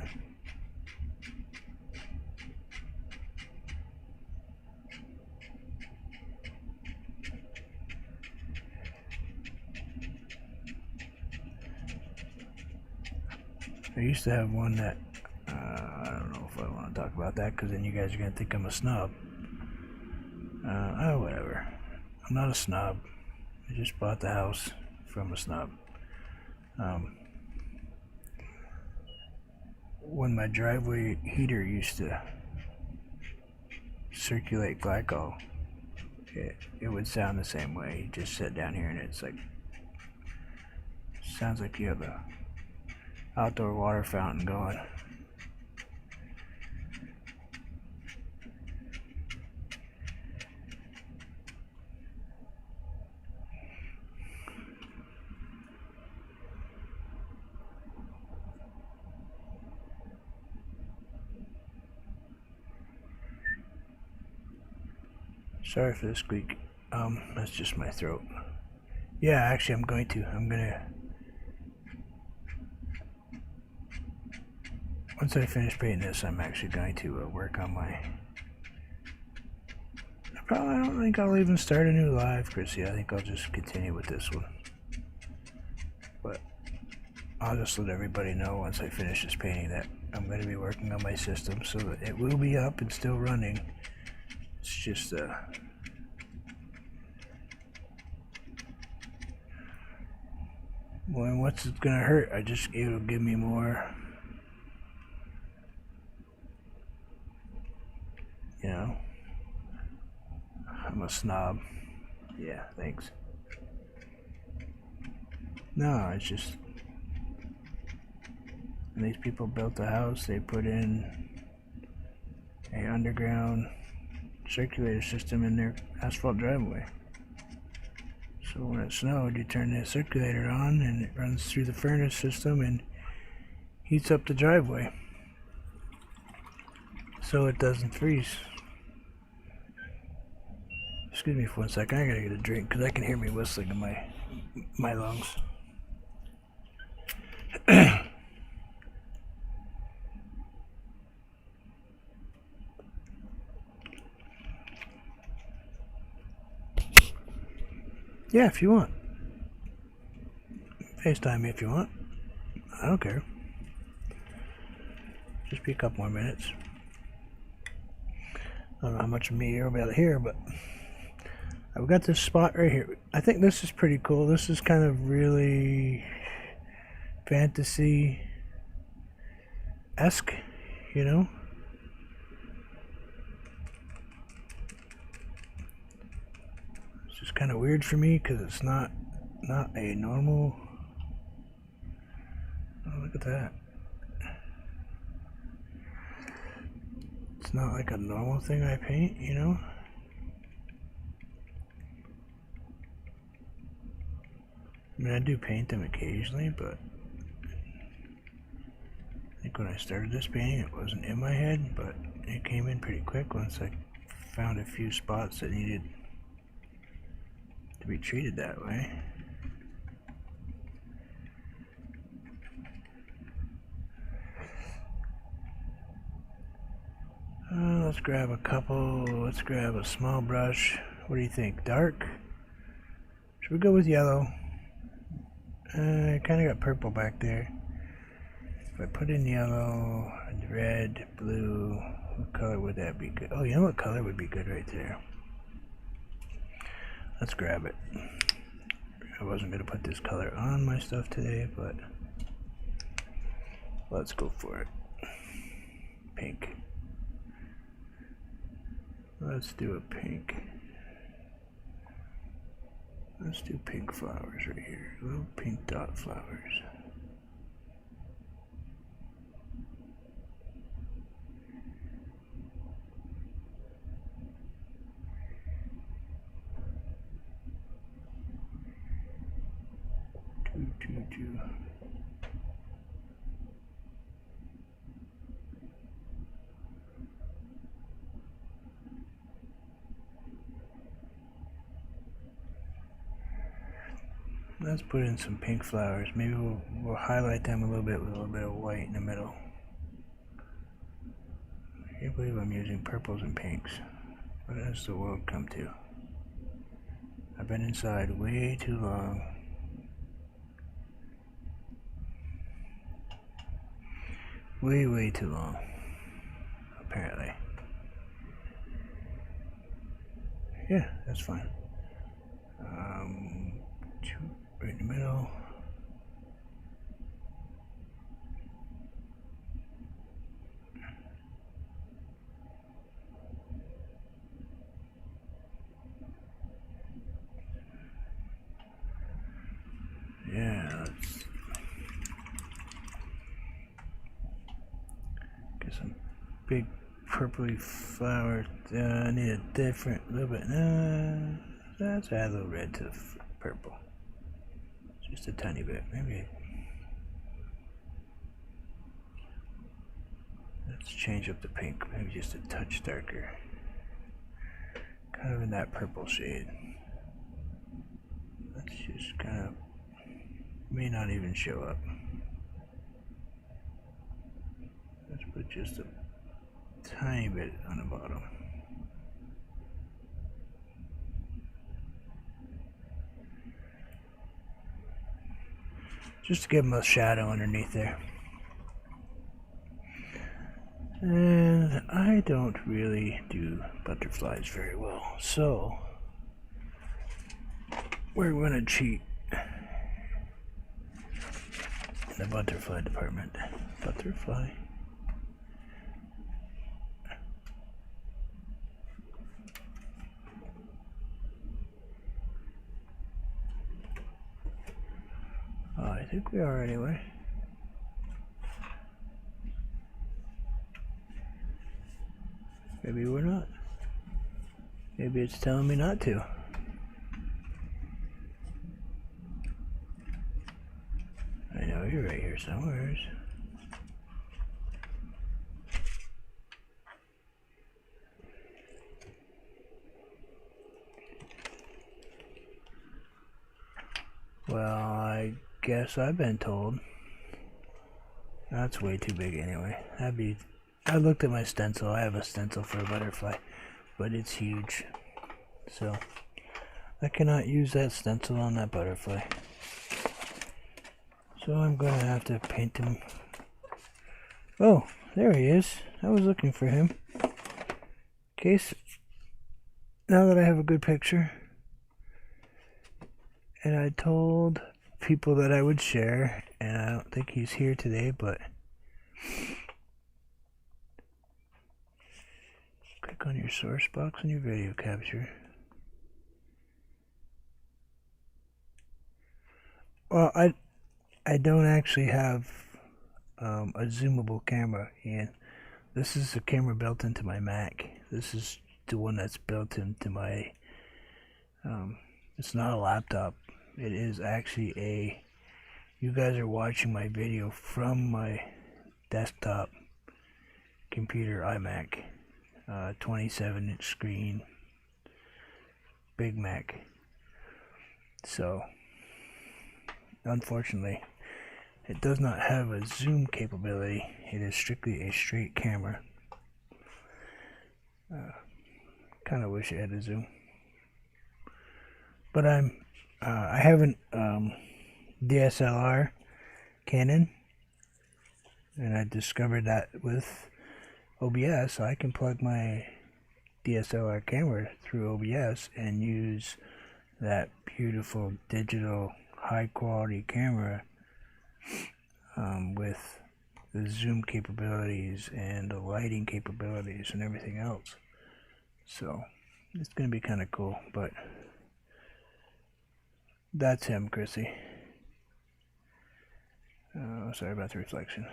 I used to have one that, I don't know if I want to talk about that, because then you guys are going to think I'm a snob. Oh, whatever. I'm not a snob. I just bought the house from a snob. When my driveway heater used to circulate glycol, it would sound the same way. You just sit down here and it's like, sounds like you have a outdoor water fountain going. Sorry for the squeak. That's just my throat. Yeah, actually I'm gonna once I finish painting this, I'm actually going to work on my, I don't think I'll even start a new live, Chrissy. I think I'll just continue with this one. But I'll just let everybody know once I finish this painting that I'm going to be working on my system so that it will be up and still running. It's just well, what's it gonna hurt? It'll give me more, you know. I'm a snob. Yeah, thanks. No, it's just when these people built the house, they put in a underground circulator system in their asphalt driveway. So when it snowed, you turn the circulator on and it runs through the furnace system and heats up the driveway so it doesn't freeze. Excuse me for 1 second, I gotta get a drink because I can hear me whistling in my lungs. Yeah, if you want. FaceTime me if you want. I don't care. Just be a couple more minutes. I don't know how much of me you'll be able to hear, but I've got this spot right here. I think this is pretty cool. This is kind of really fantasy-esque, you know? It's just kind of weird for me because it's not a normal. Oh, look at that. It's not like a normal thing I paint, you know? I mean, I do paint them occasionally, but I think when I started this painting, it wasn't in my head, but it came in pretty quick once I found a few spots that needed to be treated that way. Let's grab a couple. Let's grab a small brush. What do you think? Dark? Should we go with yellow? I kind of got purple back there. If I put in yellow, and red, blue, what color would that be good? Oh, you know what color would be good right there? Let's grab it. I wasn't going to put this color on my stuff today, but let's go for it. Pink. Let's do a pink. Let's do pink flowers right here. Little pink dot flowers. Two. Let's put in some pink flowers. Maybe we'll highlight them a little bit with a little bit of white in the middle. I can't believe I'm using purples and pinks. What has the world come to? I've been inside way too long. Way too long, apparently. Yeah, that's fine. Two right in the middle. Yeah, let's get some big purpley flowers. I need a different, little bit. Let's add a little red to the purple. Just a tiny bit, maybe. Let's change up the pink, maybe just a touch darker. Kind of in that purple shade. Let's just kind of, may not even show up. Let's put just a tiny bit on the bottom. Just to give them a shadow underneath there. And I don't really do butterflies very well, so we're going to cheat in the butterfly department. Butterfly. Oh, I think we are anyway. Maybe we're not. Maybe it's telling me not to. I know you're right here somewhere. Well, I guess I've been told. That's way too big anyway. I looked at my stencil. I have a stencil for a butterfly, but it's huge. So I cannot use that stencil on that butterfly. So I'm going to have to paint him. Oh, there he is. I was looking for him. Case, now that I have a good picture, and I told people that I would share, and I don't think he's here today, but click on your source box and your video capture. Well, I don't actually have a zoomable camera, Ian. This is a camera built into my Mac. This is the one that's built into my, it's not a laptop. It is actually a, you guys are watching my video from my desktop computer iMac, 27-inch screen, Big Mac. So, unfortunately, it does not have a zoom capability. It is strictly a straight camera. Kind of wish it had a zoom, but I have an DSLR Canon, and I discovered that with OBS I can plug my DSLR camera through OBS and use that beautiful digital high quality camera with the zoom capabilities and the lighting capabilities and everything else. So it's gonna be kind of cool. But that's him, Chrissy. Sorry about the reflection.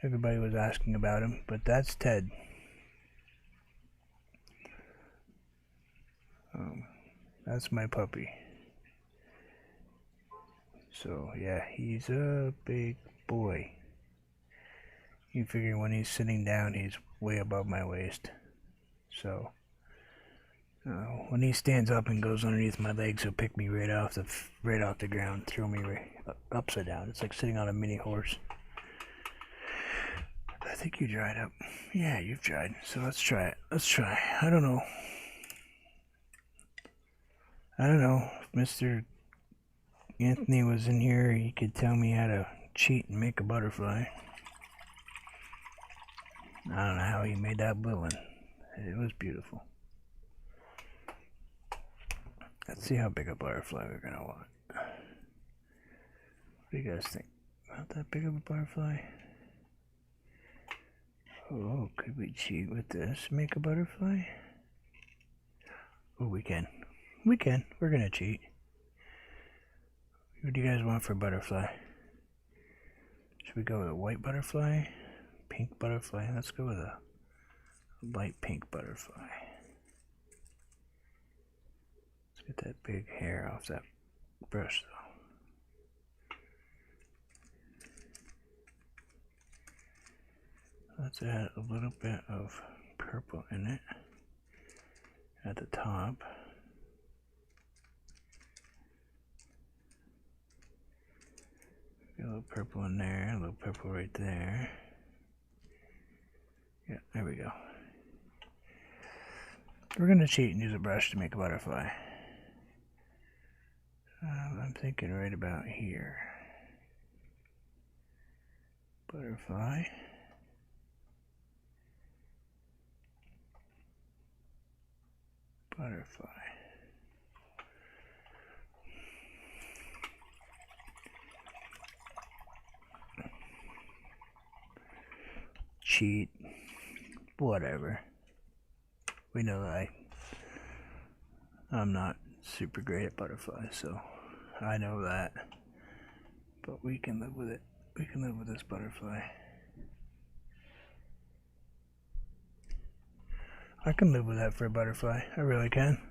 Everybody was asking about him, but that's Ted. That's my puppy. So yeah, he's a big boy. You figure when he's sitting down, he's way above my waist. So when he stands up and goes underneath my legs, he'll pick me right off the ground, throw me right upside down. It's like sitting on a mini horse. I think you dried up. Yeah, you've dried. So let's try it. Let's try. I don't know. If Mr. Anthony was in here, he could tell me how to cheat and make a butterfly. I don't know how he made that blue one. It was beautiful. Let's see how big a butterfly we're gonna want. What do you guys think? Not that big of a butterfly? Oh, could we cheat with this? Make a butterfly? Oh, we can. We can. We're gonna cheat. What do you guys want for a butterfly? Should we go with a white butterfly? Pink butterfly? Let's go with a light pink butterfly. Let's get that big hair off that brush though. Let's add a little bit of purple in it at the top. Get a little purple in there, a little purple right there. Yeah, there we go. We're gonna cheat and use a brush to make a butterfly. I'm thinking right about here. Butterfly. Butterfly. Cheat. Whatever. We know that I'm not super great at butterflies, so I know that. But we can live with it. We can live with this butterfly. I can live with that for a butterfly. I really can.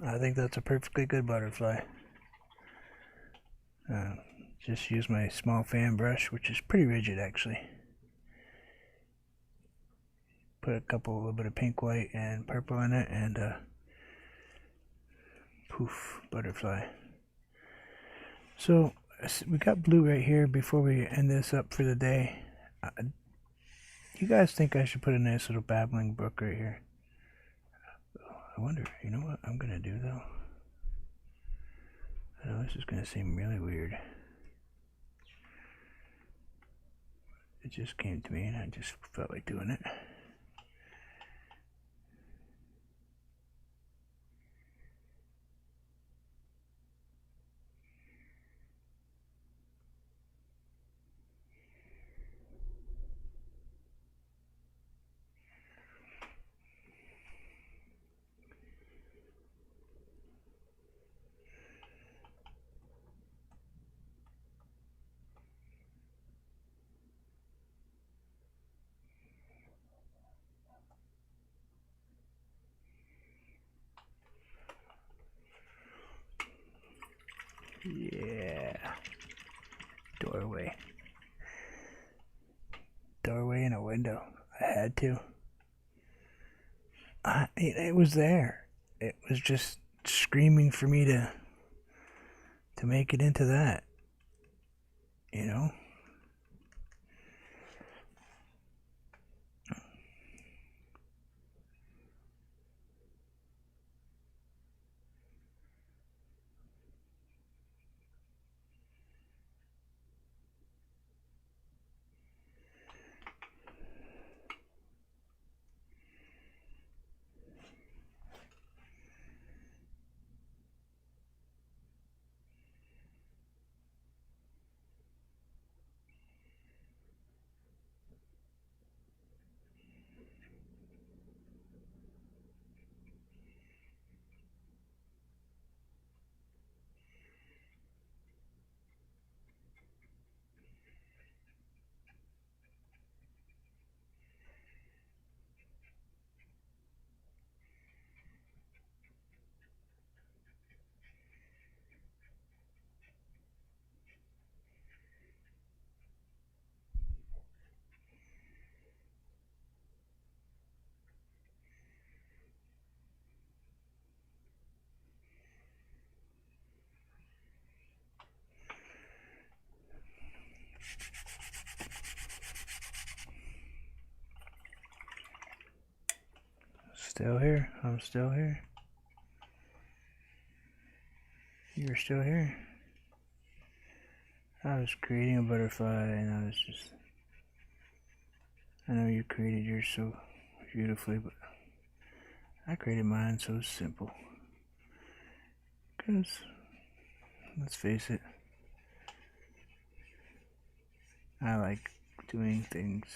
I think that's a perfectly good butterfly. Just use my small fan brush, which is pretty rigid actually. Put a little bit of pink, white, and purple in it, and poof, butterfly. So we got blue right here. Before we end this up for the day, you guys think I should put a nice little babbling brook right here? I wonder, you know what I'm gonna do though? I know this is gonna seem really weird. It just came to me and I just felt like doing it. Yeah. Doorway. Doorway and a window. I had to. It was there. It was just screaming for me to make it into that. You know? Still here. I'm still here. You're still here. I was creating a butterfly and I was just... I know you created yours so beautifully, but I created mine so simple. Because, let's face it, I like doing things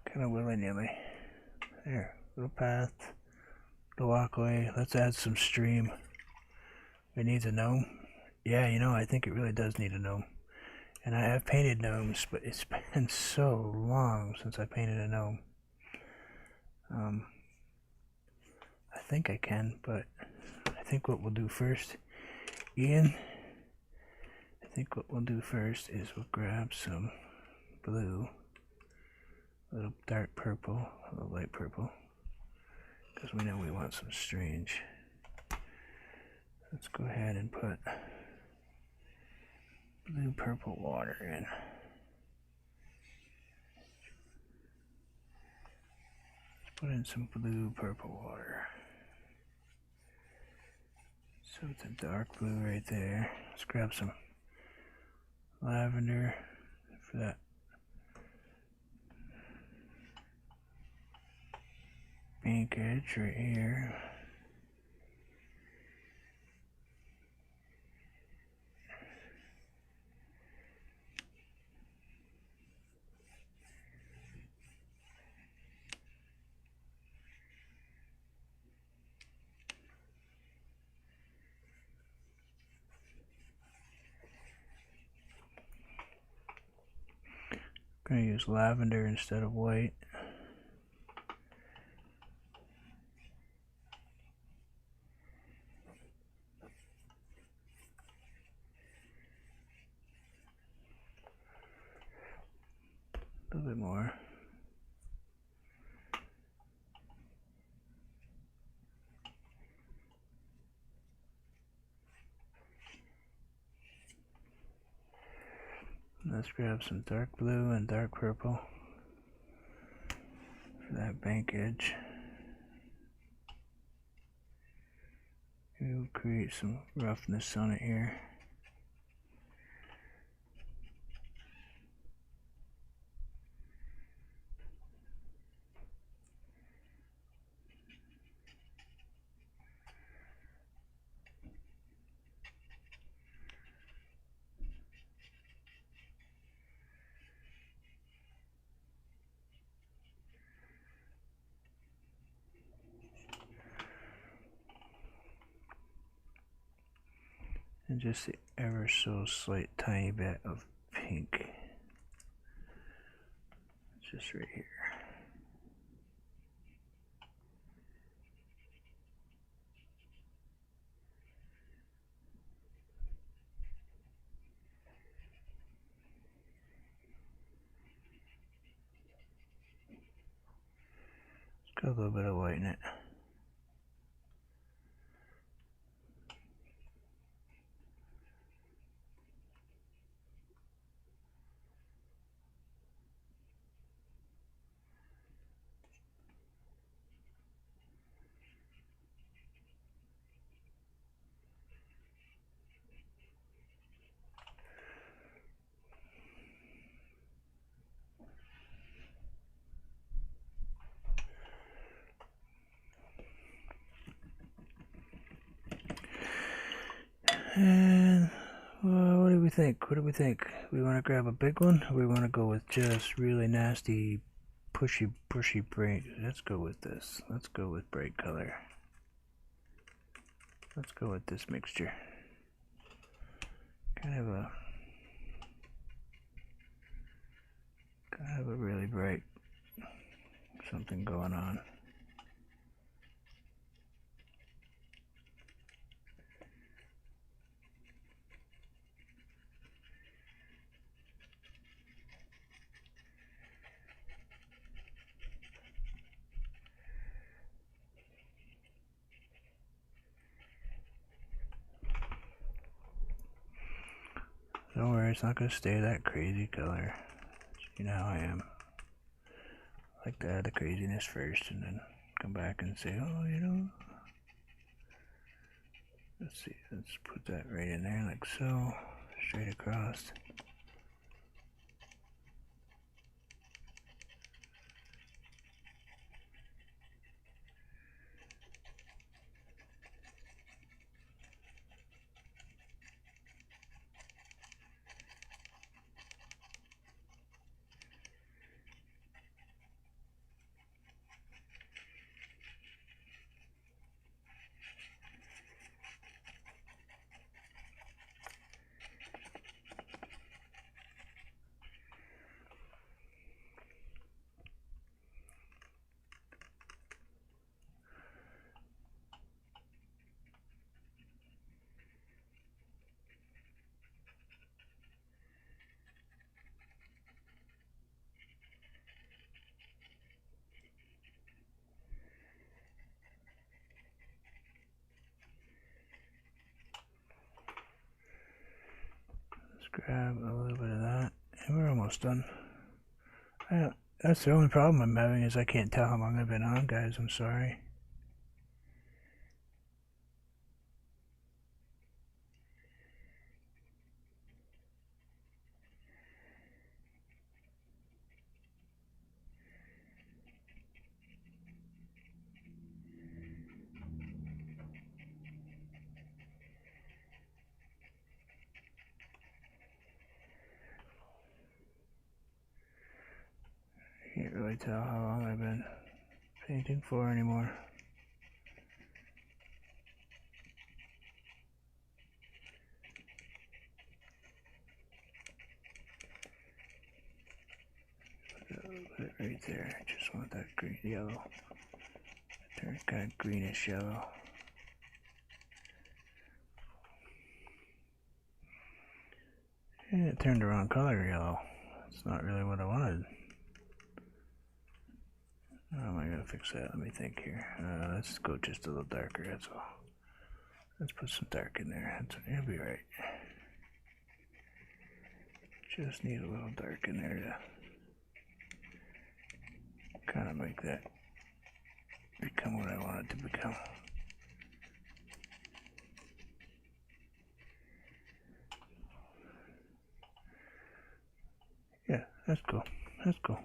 kind of willy-nilly. There, little path, little walkway. Let's add some stream. It needs a gnome. Yeah, you know, I think it really does need a gnome. And I have painted gnomes, but it's been so long since I painted a gnome. I think I can, but I think what we'll do first, Ian, I think what we'll do first is we'll grab some blue, a little dark purple, a little light purple, because we know we want some strange. Let's go ahead and put blue purple water in. Let's put in some blue purple water. So it's a dark blue right there. Let's grab some lavender for that pink edge right here. I'm going to use lavender instead of white. A little bit more. Let's grab some dark blue and dark purple for that bank edge. We'll create some roughness on it here. And just the ever so slight tiny bit of pink. Just right here. Got a little bit of white in it. And what do we think? What do we think? We want to grab a big one, or we want to go with just really nasty, pushy bright? Let's go with this. Let's go with bright color. Let's go with this mixture. Kind of a really bright something going on. Don't worry, it's not going to stay that crazy color. You know how I am. I like to add the craziness first and then come back and say, oh, you know. Let's see, let's put that right in there like so, straight across. Grab a little bit of that, and we're almost done. That's the only problem I'm having is I can't tell how long I've been on, guys. I'm sorry. I can't really tell how long I've been painting for anymore. Put it right there. I just want that green yellow. Turn kind of greenish yellow. And it turned the wrong color yellow. That's not really what I wanted. How am I going to fix that? Let me think here. Let's go just a little darker, that's all. Let's put some dark in there. It'll be right. Just need a little dark in there to kind of make that become what I want it to become. Yeah, that's cool. That's cool.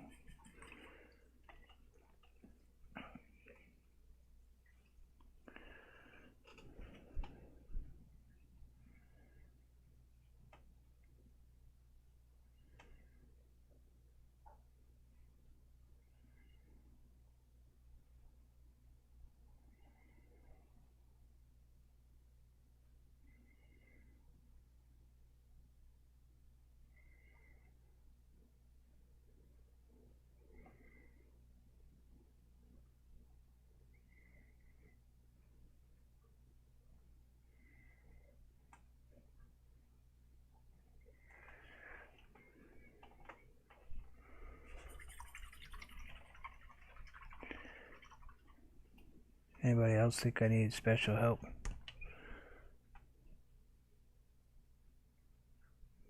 Anybody else think I need special help?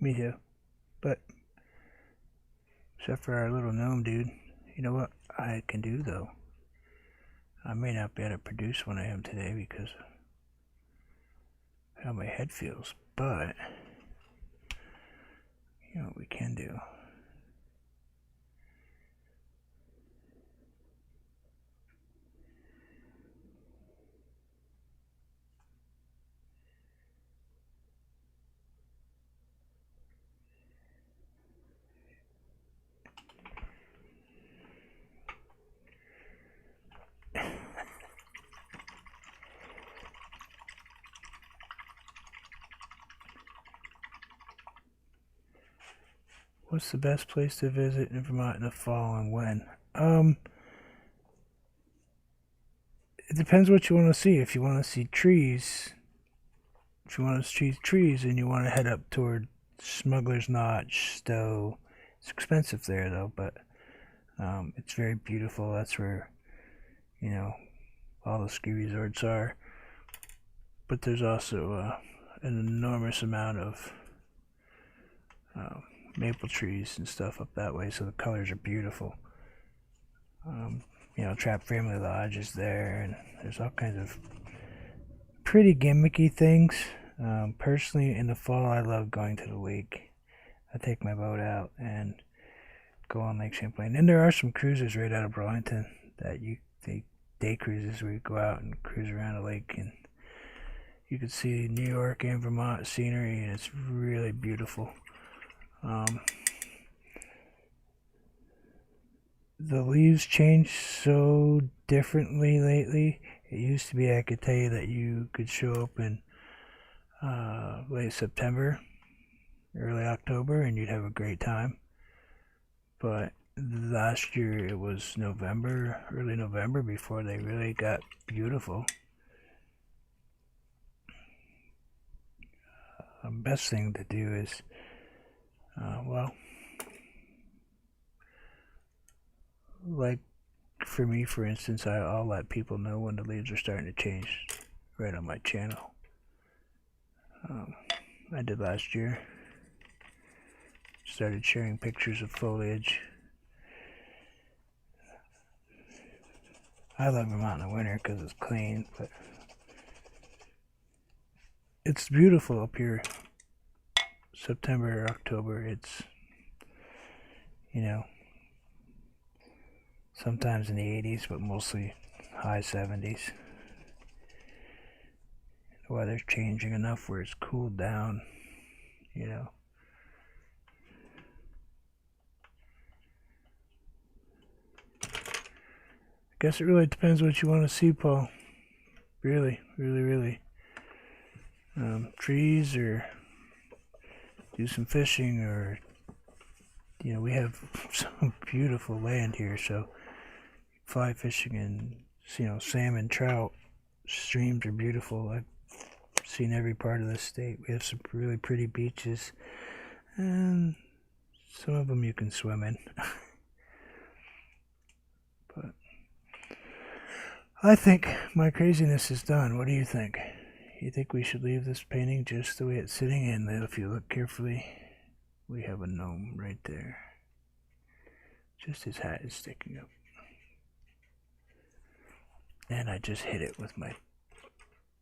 Me too. But except for our little gnome dude. You know what I can do though? I may not be able to produce one of him today because of how my head feels, but you know what we can do? What's the best place to visit in Vermont in the fall and when? It depends what you want to see. If you want to see trees, and you want to head up toward Smuggler's Notch, Stowe. It's expensive there though, but it's very beautiful. That's where, you know, all the ski resorts are. But there's also an enormous amount of maple trees and stuff up that way, so the colors are beautiful. You know, Trap Family Lodge is there, and there's all kinds of pretty gimmicky things. Personally, in the fall, I love going to the lake. I take my boat out and go on Lake Champlain. And there are some cruises right out of Burlington that day cruises where you go out and cruise around a lake, and you can see New York and Vermont scenery, and it's really beautiful. The leaves change so differently lately. It used to be I could tell you that you could show up in late September, early October, and you'd have a great time. But last year it was November, early November, before they really got beautiful. The best thing to do is, well, like for me, for instance, I'll let people know when the leaves are starting to change right on my channel. I did last year. Started sharing pictures of foliage. I love Vermont in the winter because it's clean, but it's beautiful up here. September or October, it's, you know, sometimes in the 80s, but mostly high 70s. The weather's changing enough where it's cooled down, you know. I guess it really depends what you want to see, Paul. Really. Trees, or do some fishing, or, you know, we have some beautiful land here, so fly fishing and, you know, salmon, trout, streams are beautiful. I've seen every part of the state. We have some really pretty beaches, and some of them you can swim in. But I think my craziness is done. What do you think? You think we should leave this painting just the way it's sitting? And if you look carefully, we have a gnome right there. Just his hat is sticking up. And I just hit it with my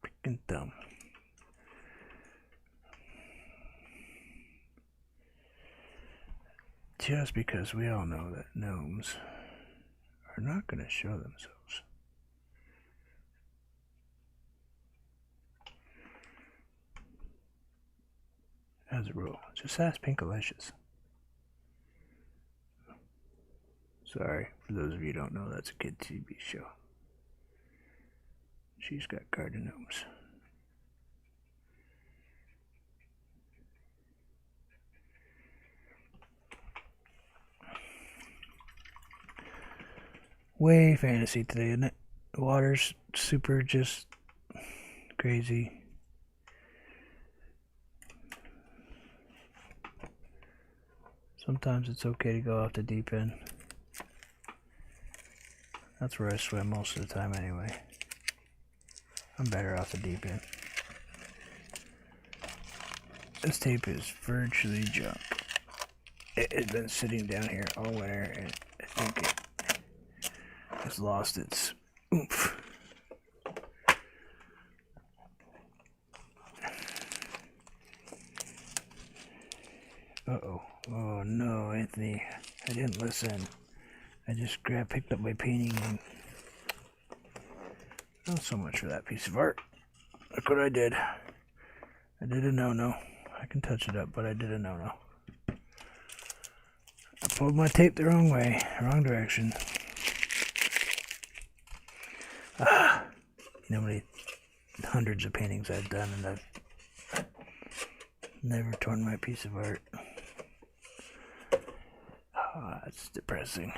freaking thumb. Just because we all know that gnomes are not going to show themselves. As a rule, just ask Pinkalicious. Sorry, for those of you who don't know, that's a kid TV show. She's got garden gnomes. Way fantasy today, isn't it? The water's super just crazy. Sometimes it's okay to go off the deep end. That's where I swim most of the time anyway. I'm better off the deep end. This tape is virtually junk. It has been sitting down here all winter, and I think it has lost its oomph. Uh-oh. Oh no, Anthony. I didn't listen. I just picked up my painting and... Not so much for that piece of art. Look what I did. I did a no-no. I can touch it up, but I did a no-no. I pulled my tape the wrong way, wrong direction. Ah, you know how many hundreds of paintings I've done, and I've never torn my piece of art. Ah, it's depressing.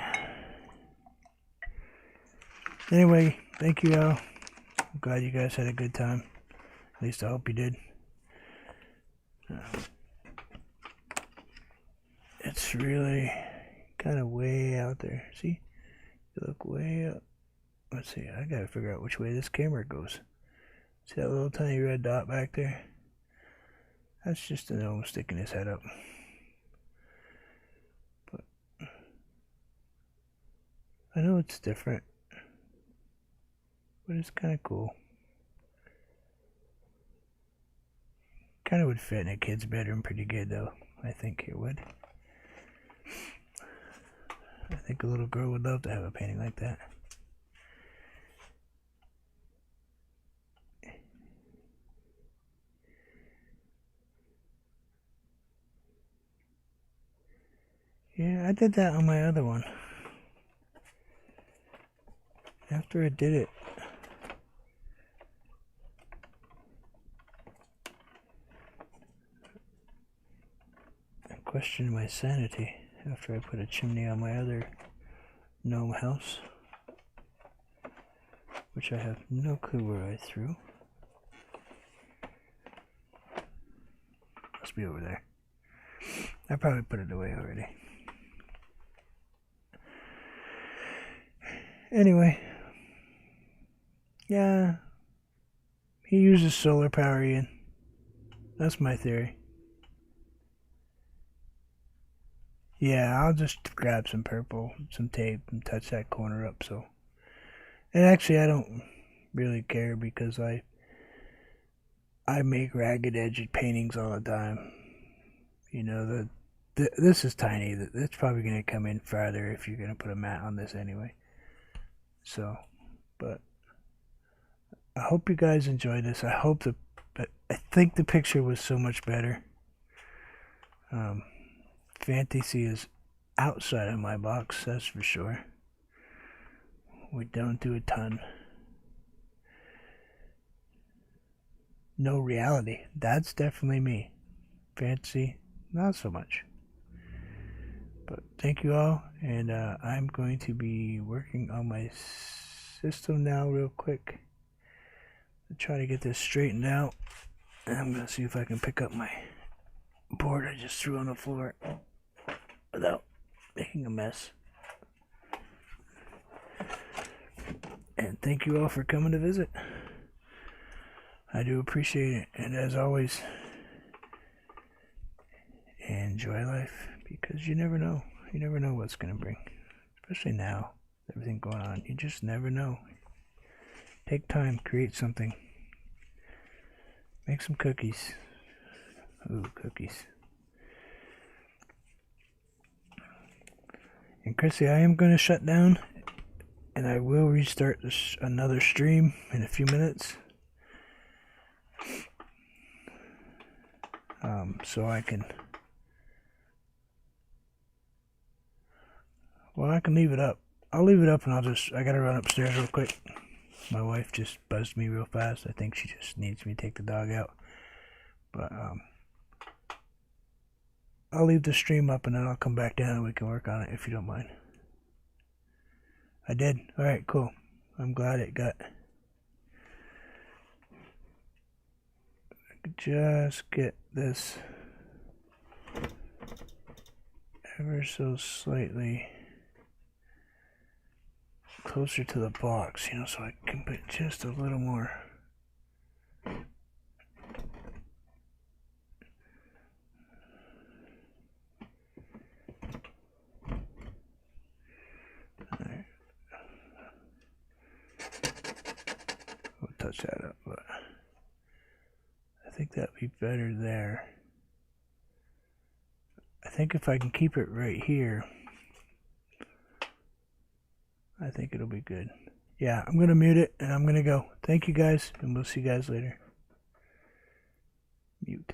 Anyway, thank you all. I'm glad you guys had a good time. At least I hope you did. It's really kind of way out there. See? You look way up. Let's see. I gotta figure out which way this camera goes. See that little tiny red dot back there? That's just a gnome sticking his head up. But I know it's different, but it's kind of cool. Kind of would fit in a kid's bedroom pretty good, though. I think it would. I think a little girl would love to have a painting like that. Yeah, I did that on my other one. After I did it, I questioned my sanity after I put a chimney on my other gnome house, which I have no clue where I threw. Must be over there. I probably put it away already. Anyway, yeah, he uses solar power, Ian. That's my theory. Yeah, I'll just grab some purple, some tape, and touch that corner up. So, and actually, I don't really care because I make ragged edged paintings all the time. You know, this is tiny. It's probably gonna come in farther if you're gonna put a mat on this anyway. So, but I hope you guys enjoyed this. I think the picture was so much better. Fantasy is outside of my box, that's for sure. We don't do a ton. No reality, that's definitely me. Fantasy, not so much. But thank you all, and I'm going to be working on my system now real quick. I'll try to get this straightened out, and I'm going to see if I can pick up my board I just threw on the floor without making a mess. And thank you all for coming to visit. I do appreciate it, and as always, enjoy life, because you never know. You never know what's going to bring. Especially now, with everything going on. You just never know. Take time, create something. Make some cookies. Ooh, cookies. And Chrissy, I am going to shut down, and I will restart another stream in a few minutes. So I can... Well, I can leave it up. I'll leave it up, and I gotta run upstairs real quick. My wife just buzzed me real fast. I think she just needs me to take the dog out. But, I'll leave the stream up, and then I'll come back down and we can work on it if you don't mind. I did? Alright, cool. I'm glad it got... I could just get this ever so slightly closer to the box, you know, so I can put just a little more switch that up, but I think that'd be better there. I think if I can keep it right here, I think it'll be good. Yeah, I'm going to mute it and I'm going to go. Thank you guys, and we'll see you guys later. Mute.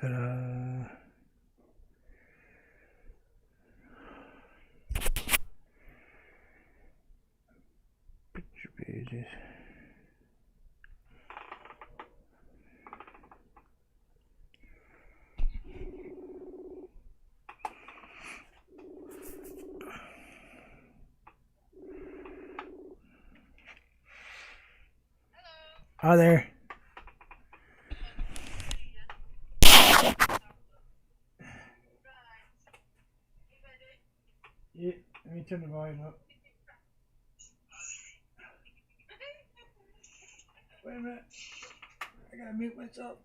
Ta-da. Picture pages. Hi there. Yeah, let me turn the volume up. Wait a minute. I gotta mute myself.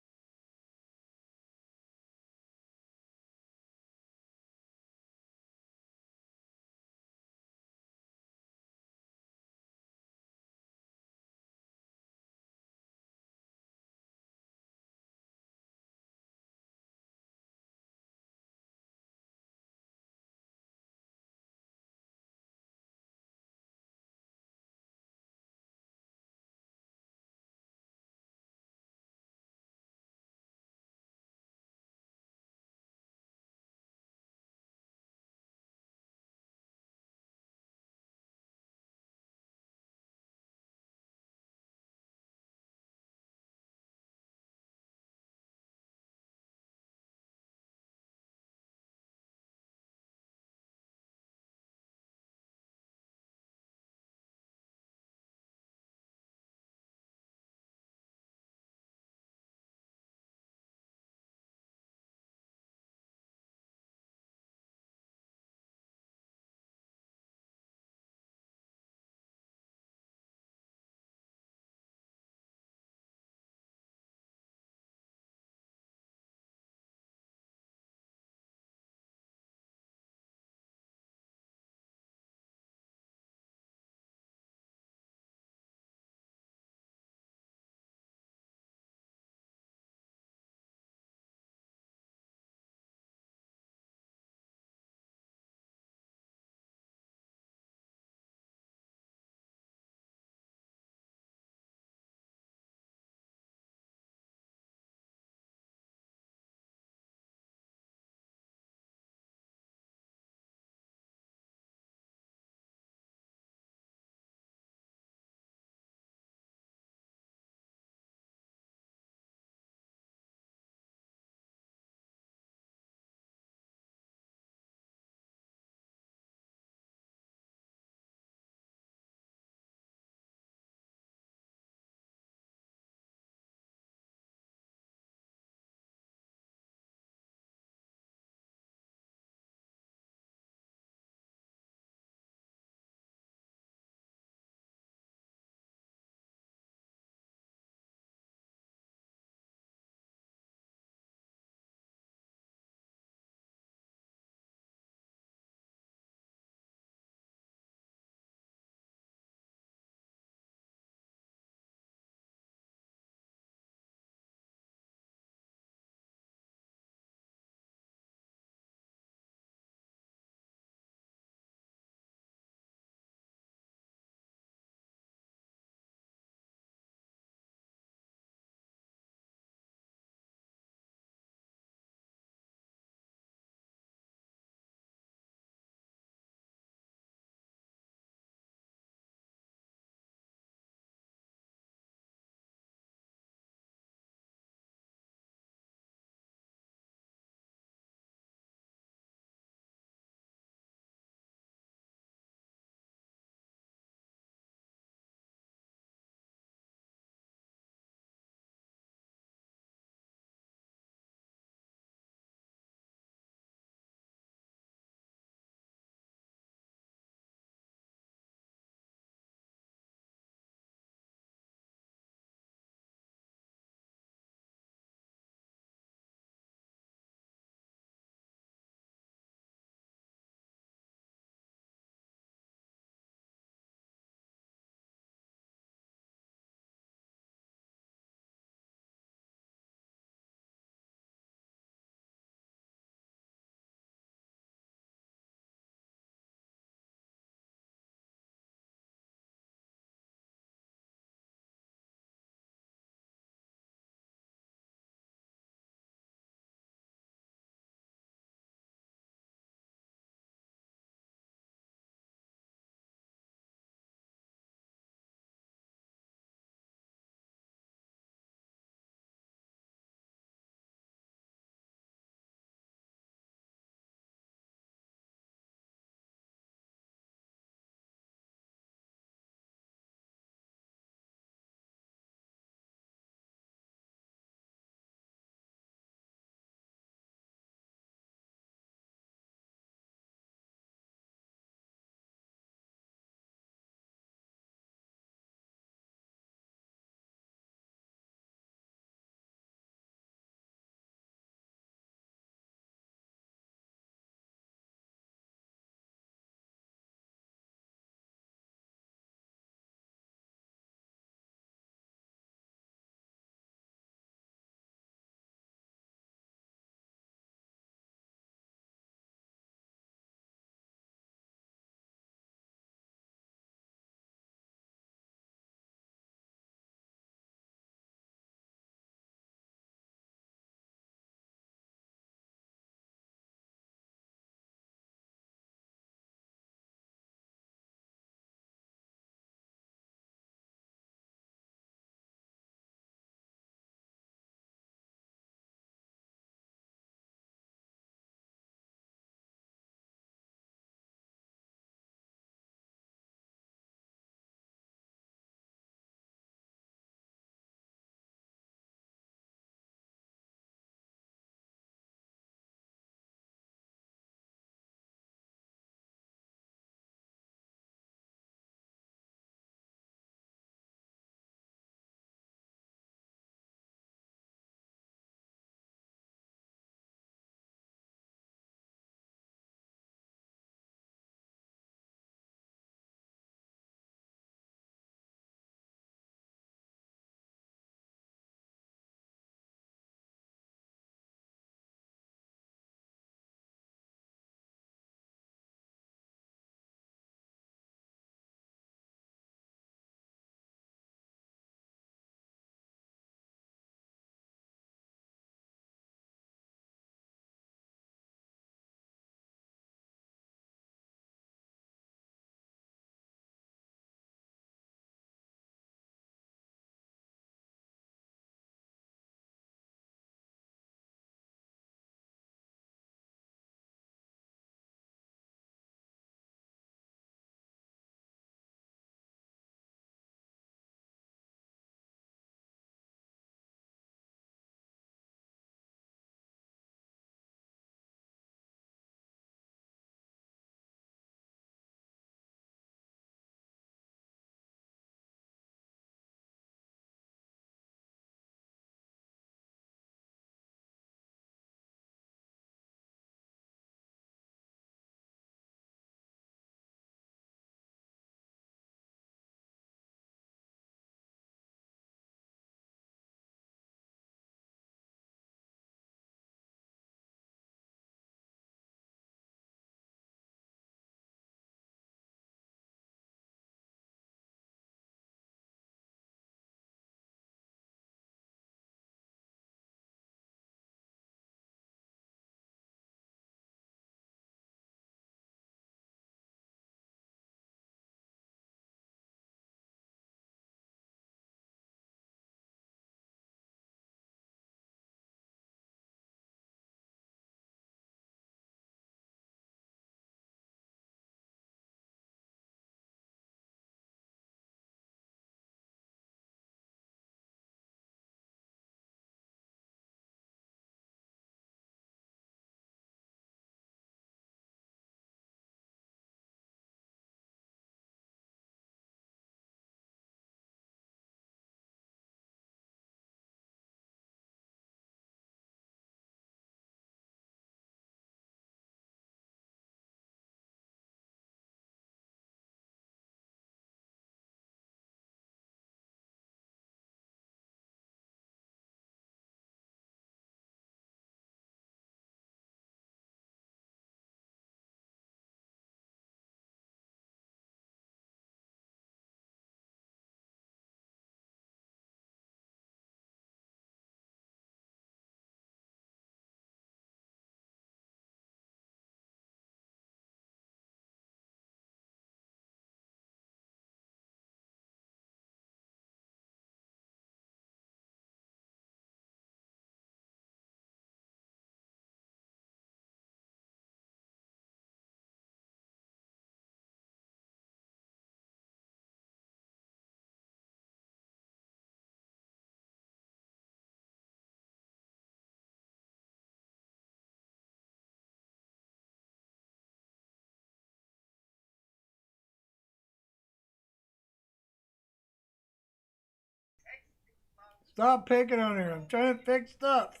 Stop picking on her. I'm trying to fix stuff.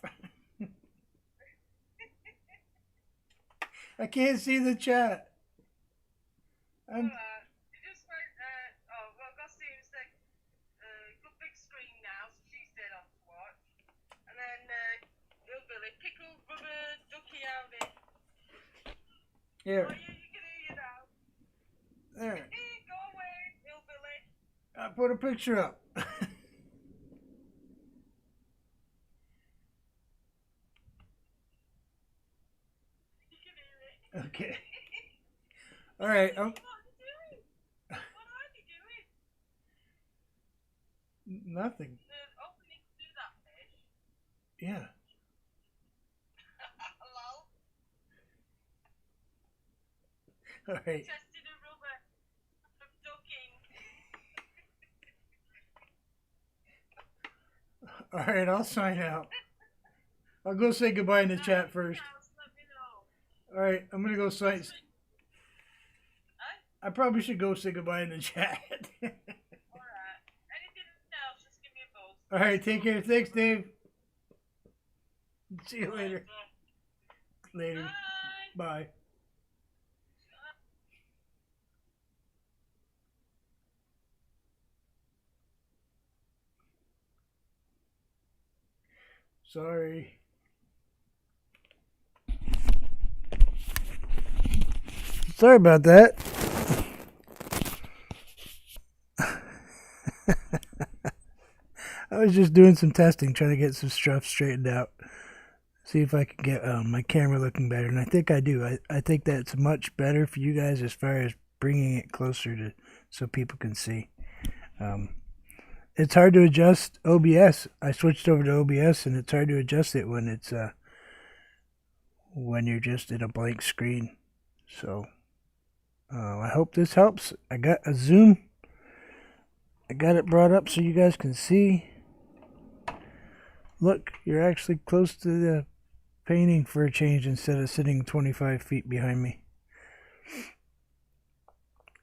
I can't see the chat. I'm... She just went, well, Gossie's like, good big screen now, so she's dead on to watch. And then, Hillbilly, pickled rubber ducky out it. Here. Oh, yeah, you can hear you now. There. Go away, Hillbilly. I put a picture up. You can hear it. Okay. All right. What are you doing? What are you doing? Nothing. Opening to do that fish. Yeah. Hello? All right. Testing a rubber from ducking. All right. I'll sign out. I'll go say goodbye in the chat first. Let me know. All right. I'm gonna go sign. I probably should go say goodbye in the chat. Alright. Anything else, just give me a buzz. All right. Take care. Thanks, Dave. See you later. Later. Bye. Bye. Sorry. Sorry about that. I was just doing some testing, trying to get some stuff straightened out. See if I can get my camera looking better. And I think I do. I think that's much better for you guys as far as bringing it closer to so people can see. It's hard to adjust OBS. I switched over to OBS, and it's hard to adjust it when it's when you're just in a blank screen. So I hope this helps. I got a zoom. I got it brought up so you guys can see. Look, you're actually close to the painting for a change instead of sitting 25 feet behind me.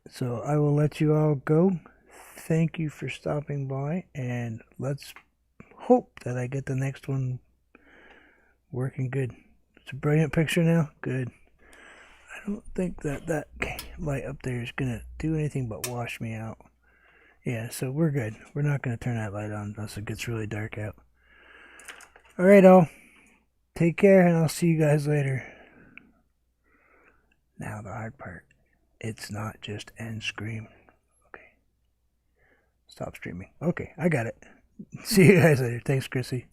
So I will let you all go. Thank you for stopping by, and let's hope that I get the next one working good. It's a brilliant picture now. Good. I don't think that light up there is going to do anything but wash me out. Yeah, so we're good. We're not going to turn that light on unless it gets really dark out. Alright, all. Take care, and I'll see you guys later. Now the hard part. It's not just end scream. Okay. Stop streaming. Okay, I got it. See you guys later. Thanks, Chrissy.